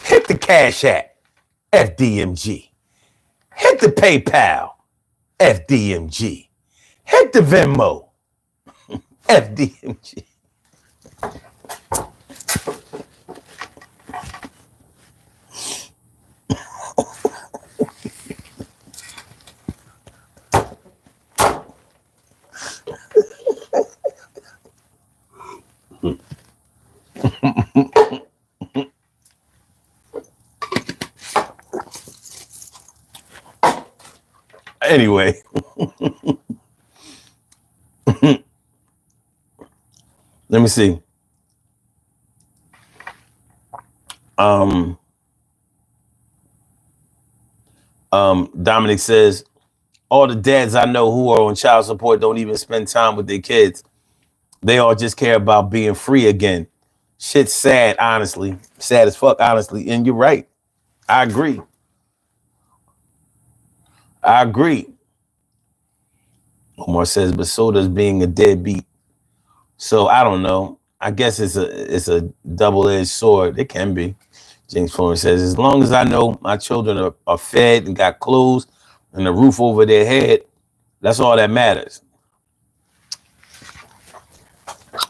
[SPEAKER 1] Hit the Cash App, FDMG. Hit the PayPal, FDMG. Hit the Venmo, FDMG. Anyway, let me see. Dominic says, all the dads I know who are on child support don't even spend time with their kids. They all just care about being free again. Shit's sad, honestly. Sad as fuck, honestly. And you're right. I agree. Omar says, but so does being a deadbeat. So I don't know. I guess it's a double-edged sword. It can be. James Florence says, as long as I know my children are fed and got clothes and a roof over their head, that's all that matters.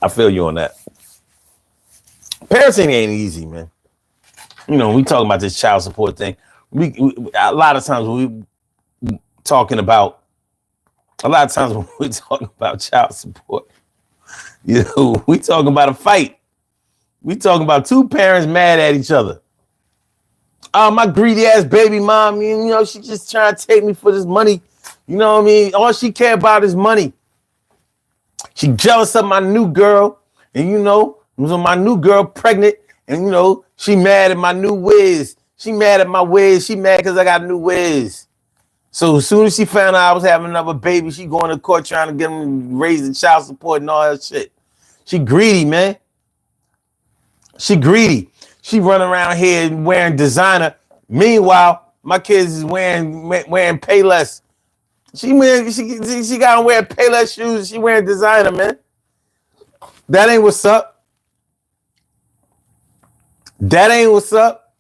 [SPEAKER 1] I feel you on that. Parenting ain't easy, man. You know, we talking about this child support thing. We a lot of times when we're talking about child support, you know, we talking about a fight. We talking about two parents mad at each other. Oh, my greedy ass baby mom, you know, she just trying to take me for this money. You know what I mean? All she care about is money. She jealous of my new girl. And, you know, my new girl pregnant. And, you know, she mad at my new whiz. She mad at my whiz. She mad because I got a new whiz. So as soon as she found out I was having another baby, she going to court trying to get him raise the child support and all that shit. She greedy, man. She greedy. She running around here wearing designer. Meanwhile, my kids is wearing Payless. She got to wear Payless shoes. She wearing designer, man. That ain't what's up. That ain't what's up.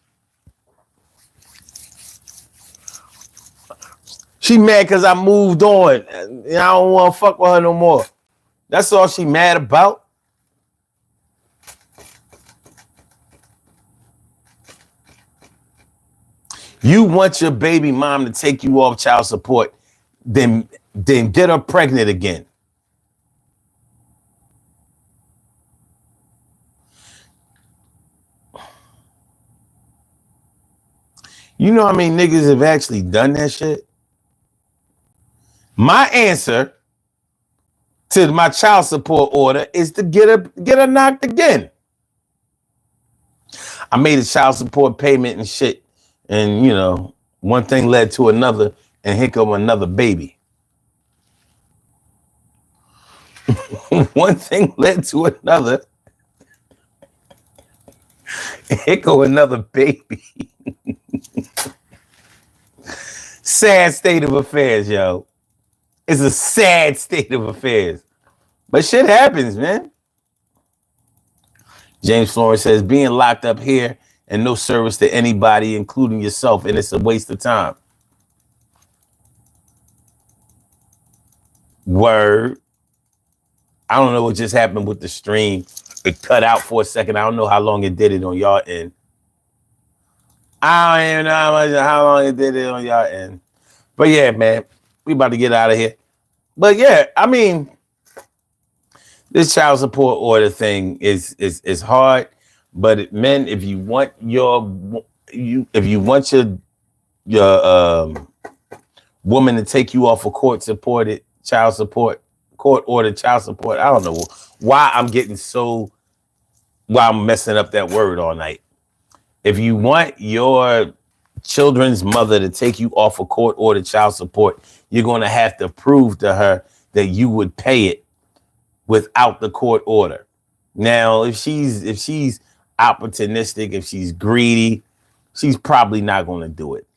[SPEAKER 1] She mad because I moved on. And I don't want to fuck with her no more. That's all she mad about. You want your baby mom to take you off child support, then get her pregnant again. You know how many niggas have actually done that shit? My answer to my child support order is to get her knocked again. I made a child support payment and shit. And, you know, one thing led to another, and here come another baby. One thing led to another. Here go another baby. Sad state of affairs, yo. It's a sad state of affairs. But shit happens, man. James Florence says, being locked up here and no service to anybody, including yourself, and it's a waste of time. Word. I don't know what just happened with the stream. It cut out for a second. I don't know how long it did it on y'all end. I don't even know how long it did it on y'all end. But yeah, man, we about to get out of here. But yeah, I mean, this child support order thing is hard. But men, if you want your woman to take you off of court ordered child support, I don't know why I'm messing up that word all night. If you want your children's mother to take you off of court ordered child support, you're going to have to prove to her that you would pay it without the court order. Now, if she's opportunistic, if she's greedy, she's probably not going to do it.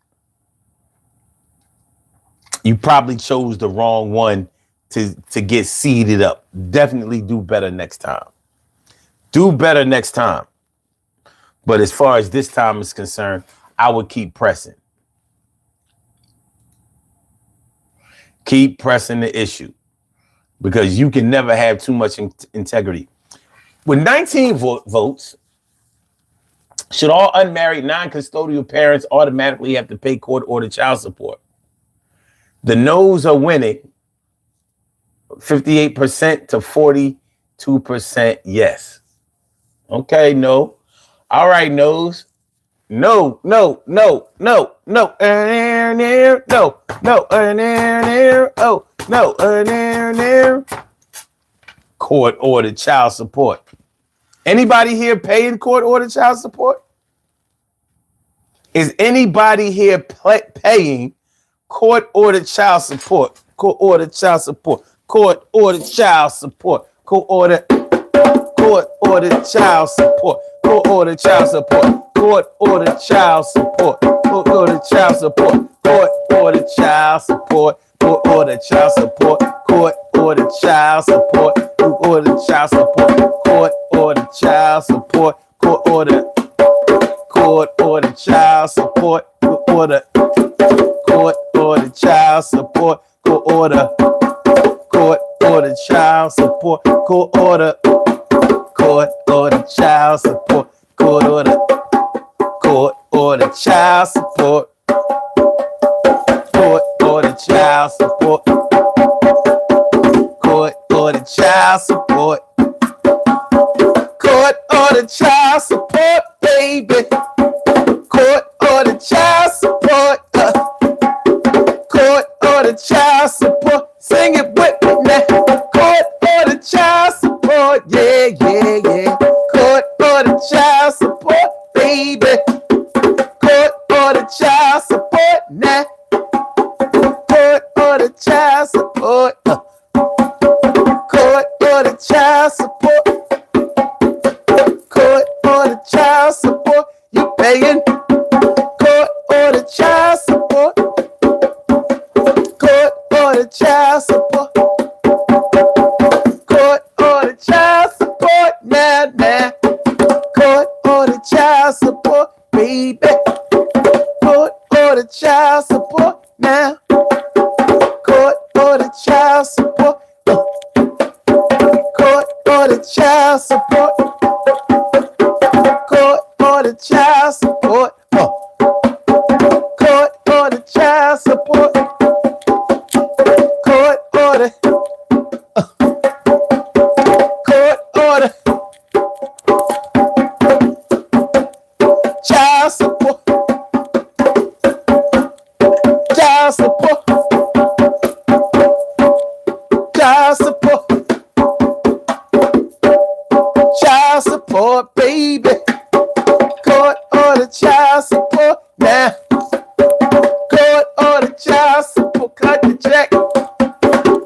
[SPEAKER 1] You probably chose the wrong one to get seeded up. Definitely do better next time. Do better next time. But as far as this time is concerned, I would keep pressing. Keep pressing the issue because you can never have too much integrity. With 19 votes, should all unmarried non-custodial parents automatically have to pay court-ordered child support? The no's are winning 58% to 42% yes. Okay, no. All right, no's. No. Oh, no. Court-ordered child support. Anybody here paying court-ordered child support? Is anybody here paying court-ordered child support? Court-ordered child support. Court-ordered child support. Court-ordered child support. Court-ordered child support. Court-ordered child support. Court-ordered child support. Court-ordered child support. Court-ordered child support. Court-ordered child support. Court-ordered child support. Court-ordered child support. Court-ordered child support. Court-ordered child support. Court-ordered child support. Court-ordered child support. Court-ordered child support. Court-ordered child support. Court-ordered child support. Court-ordered child support, baby. Court-ordered child support. Court-ordered child support. Sing it with me now. Court-ordered child support. Yeah. Court-ordered child support, baby. Court-ordered child support now. Court-ordered child support. Court-ordered child support. Court-ordered child support. You paying court-ordered child support. Court-ordered child support. Court-ordered child support now. Court-ordered child support, baby. Court-ordered child support now. Court-ordered child support. Court-ordered child support. Court-ordered child support. Court-ordered child support. Court-ordered. Court-ordered. Child support. Child support. Child support. Child support, baby. Court-ordered child support now. Court-ordered child support. Cut the check.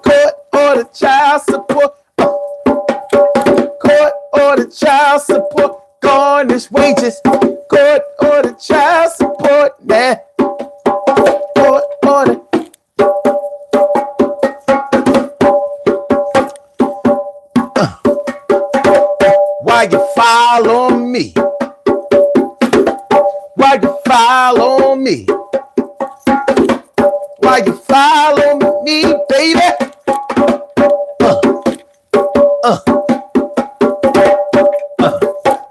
[SPEAKER 1] Court-ordered child support. minimum wages. Court order child support now. Court order. Why you follow me? Why you follow me? Why you follow me, baby?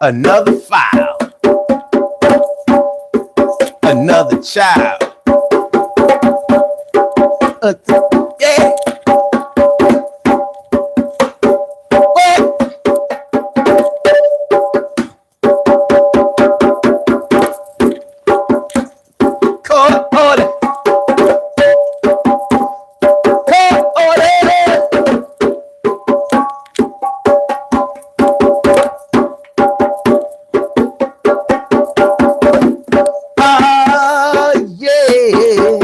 [SPEAKER 1] Another file. Another child. Yeah. Court order. Court order. Yeah.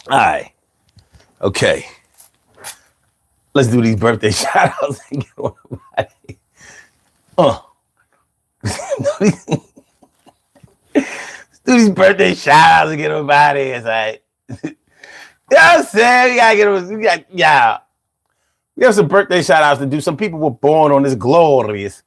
[SPEAKER 1] All right. Okay. Let's do these birthday shout outs and get on everybody. Let's do these birthday shout outs and get everybody. It's like, you know what I'm saying? We have some birthday shout outs to do. Some people were born on this glorious.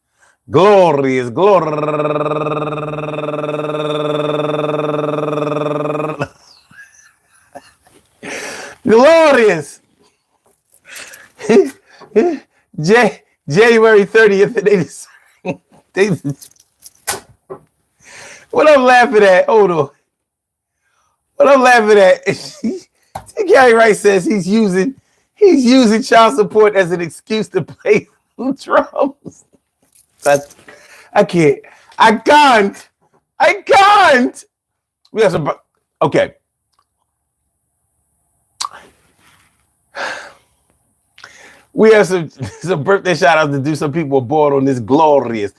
[SPEAKER 1] January 30th. What I'm laughing at? Hold on. What I'm laughing at? Gary Wright says he's using child support as an excuse to play drums. I can't. We have some. Okay. We have some birthday shout outs to do. Some people were born on this glorious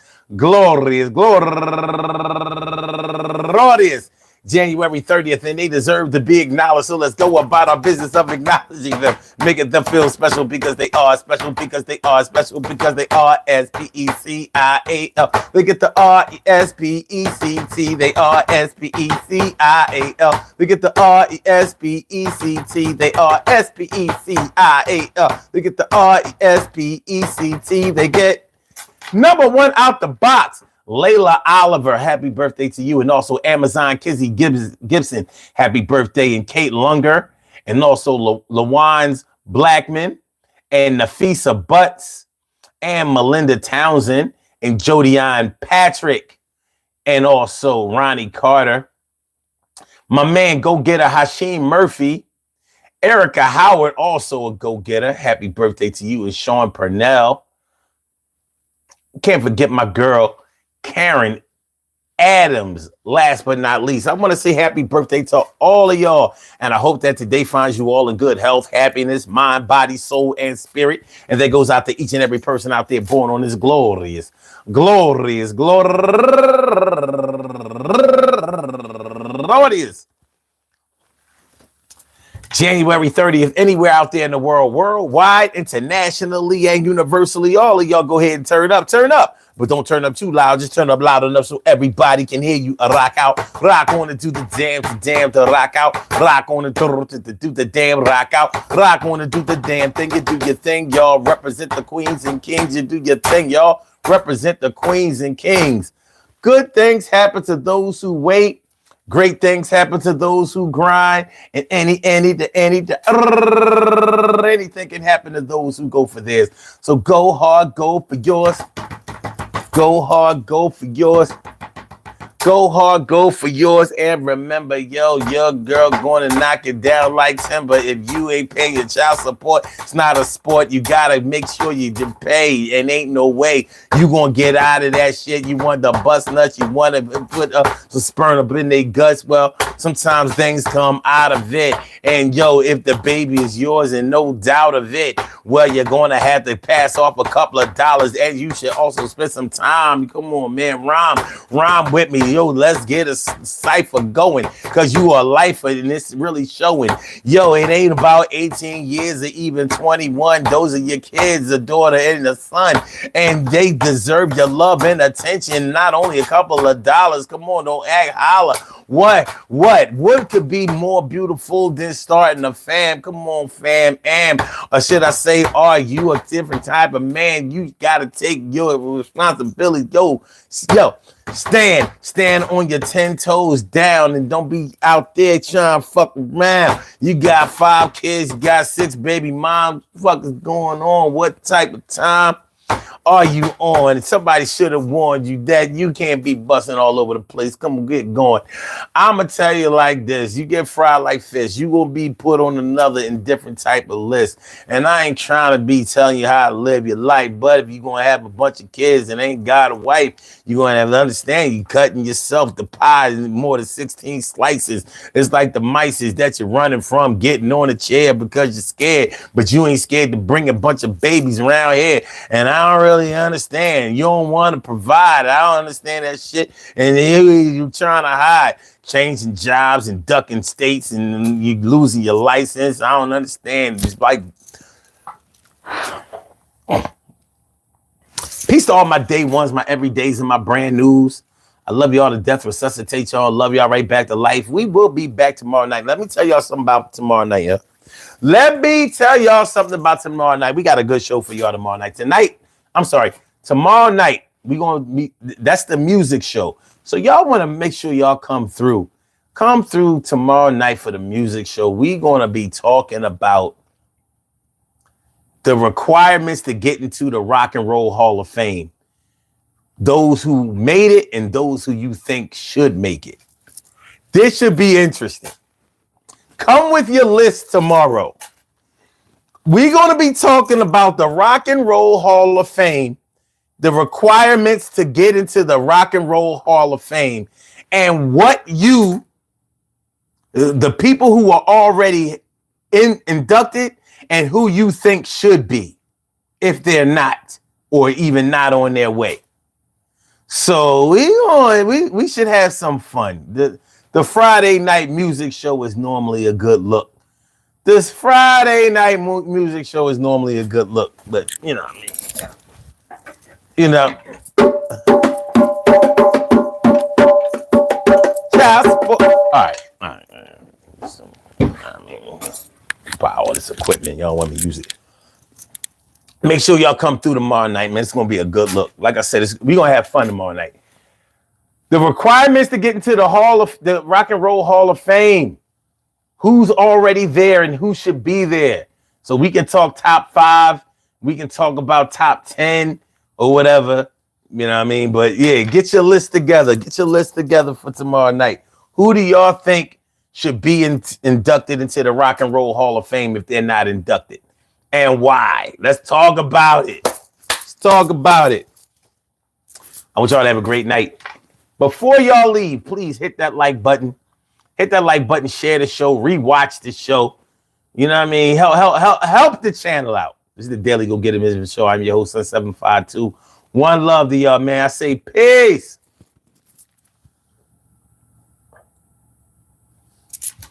[SPEAKER 1] January 30th, and they deserve to be acknowledged. So let's go about our business of acknowledging them, making them feel special because they are special, because they are special, because they are S-P-E-C-I-A-L. Look at the R-E-S-P-E-C-T. They are S-P-E-C-I-A-L. Look at the R-E-S-P-E-C-T. They are S-P-E-C-I-A-L. Look at the R-E-S-P-E-C-T. They get number one out the box. Layla Oliver, happy birthday to you. And also Amazon Kizzy Gibson, happy birthday. And Kate Lunger. And also LaWans Blackman. And Nafisa Butts. And Melinda Townsend. And Jodianne Patrick. And also Ronnie Carter. My man, go-getter Hashim Murphy. Erica Howard, also a go-getter. Happy birthday to you. And Sean Purnell. Can't forget my girl, Karen Adams. Last but not least, I want to say happy birthday to all of y'all. And I hope that today finds you all in good health, happiness, mind, body, soul, and spirit. And that goes out to each and every person out there born on this glorious January 30th, anywhere out there in the world, worldwide, internationally, and universally. All of y'all go ahead and turn up. But don't turn up too loud. Just turn up loud enough so everybody can hear you. Rock out. Rock on and do the damn to rock out. Rock on and do the damn rock out. Rock on and do the damn thing. You do your thing, y'all. Represent the queens and kings. You do your thing, y'all. Represent the queens and kings. Good things happen to those who wait. Great things happen to those who grind. And anything can happen to those who go for theirs. So go hard, go for yours. Go hard, go for yours. Go hard, go for yours, and remember, yo, your girl going to knock it down like timber. If you ain't paying your child support, it's not a sport. You gotta make sure you pay, and ain't no way you gonna get out of that shit. You want the bust nuts, you want to put some sperm up in their guts. Well, sometimes things come out of it, and yo, if the baby is yours, and no doubt of it, well, you're gonna have to pass off a couple of dollars, and you should also spend some time. Come on, man, rhyme with me. Yo, let's get a cipher going, because you are a lifer, and it's really showing. Yo, it ain't about 18 years or even 21. Those are your kids, the daughter and the son, and they deserve your love and attention, not only a couple of dollars. Come on, don't act holler. What could be more beautiful than starting a fam? Come on, fam, or should I say, are you a different type of man? You gotta take your responsibility. Yo, stand on your 10 toes down, and don't be out there trying to fuck around. You got 5 kids, you got 6 baby moms. What the fuck is going on? What type of time are you on? Somebody should have warned you that you can't be busting all over the place. Come on, get going. I'ma tell you like this: you get fried like fish, you will be put on another and different type of list. And I ain't trying to be telling you how to live your life, but if you're gonna have a bunch of kids and ain't got a wife, you're gonna have to understand you cutting yourself the pie in more than 16 slices. It's like the mice that you're running from, getting on a chair because you're scared, but you ain't scared to bring a bunch of babies around here. And I don't really understand. You don't want to provide. I don't understand that shit. And you're trying to hide, changing jobs and ducking states, and you losing your license. I don't understand. It's like, peace to all my day ones, my everydays, and my brand news. I love y'all to death. Resuscitate y'all. Love y'all right back to life. We will be back tomorrow night. Let me tell y'all something about tomorrow night. Yeah. Let me tell y'all something about tomorrow night. We got a good show for y'all tomorrow night. Tomorrow night, we gonna be, that's the music show. So y'all want to make sure y'all come through. Come through tomorrow night for the music show. We gonna be talking about the requirements to get into the Rock and Roll Hall of Fame. Those who made it and those who you think should make it. This should be interesting. Come with your list tomorrow. We're going to be talking about the Rock and Roll Hall of Fame, the requirements to get into the Rock and Roll Hall of Fame, and what you, the people who are already inducted, and who you think should be, if they're not, or even not on their way. So we should have some fun. The Friday night music show is normally a good look. This Friday night music show is normally a good look, but you know what I mean. You know. Child support. All right. So, I mean, buy all this equipment. Y'all want me to use it. Make sure y'all come through tomorrow night, man. It's going to be a good look. Like I said, we're going to have fun tomorrow night. The requirements to get into the Rock and Roll Hall of Fame. Who's already there and who should be there. So we can talk top 5. We can talk about top 10 or whatever. You know what I mean? But yeah, get your list together. Get your list together for tomorrow night. Who do y'all think should be inducted into the Rock and Roll Hall of Fame if they're not inducted? And why? Let's talk about it. Let's talk about it. I want y'all to have a great night. Before y'all leave, please hit that like button. Hit that like button, share the show, rewatch the show. You know what I mean? Help the channel out. This is the Daily Go Get Him Show. I'm your host, Sun752. One love to y'all, man. I say peace.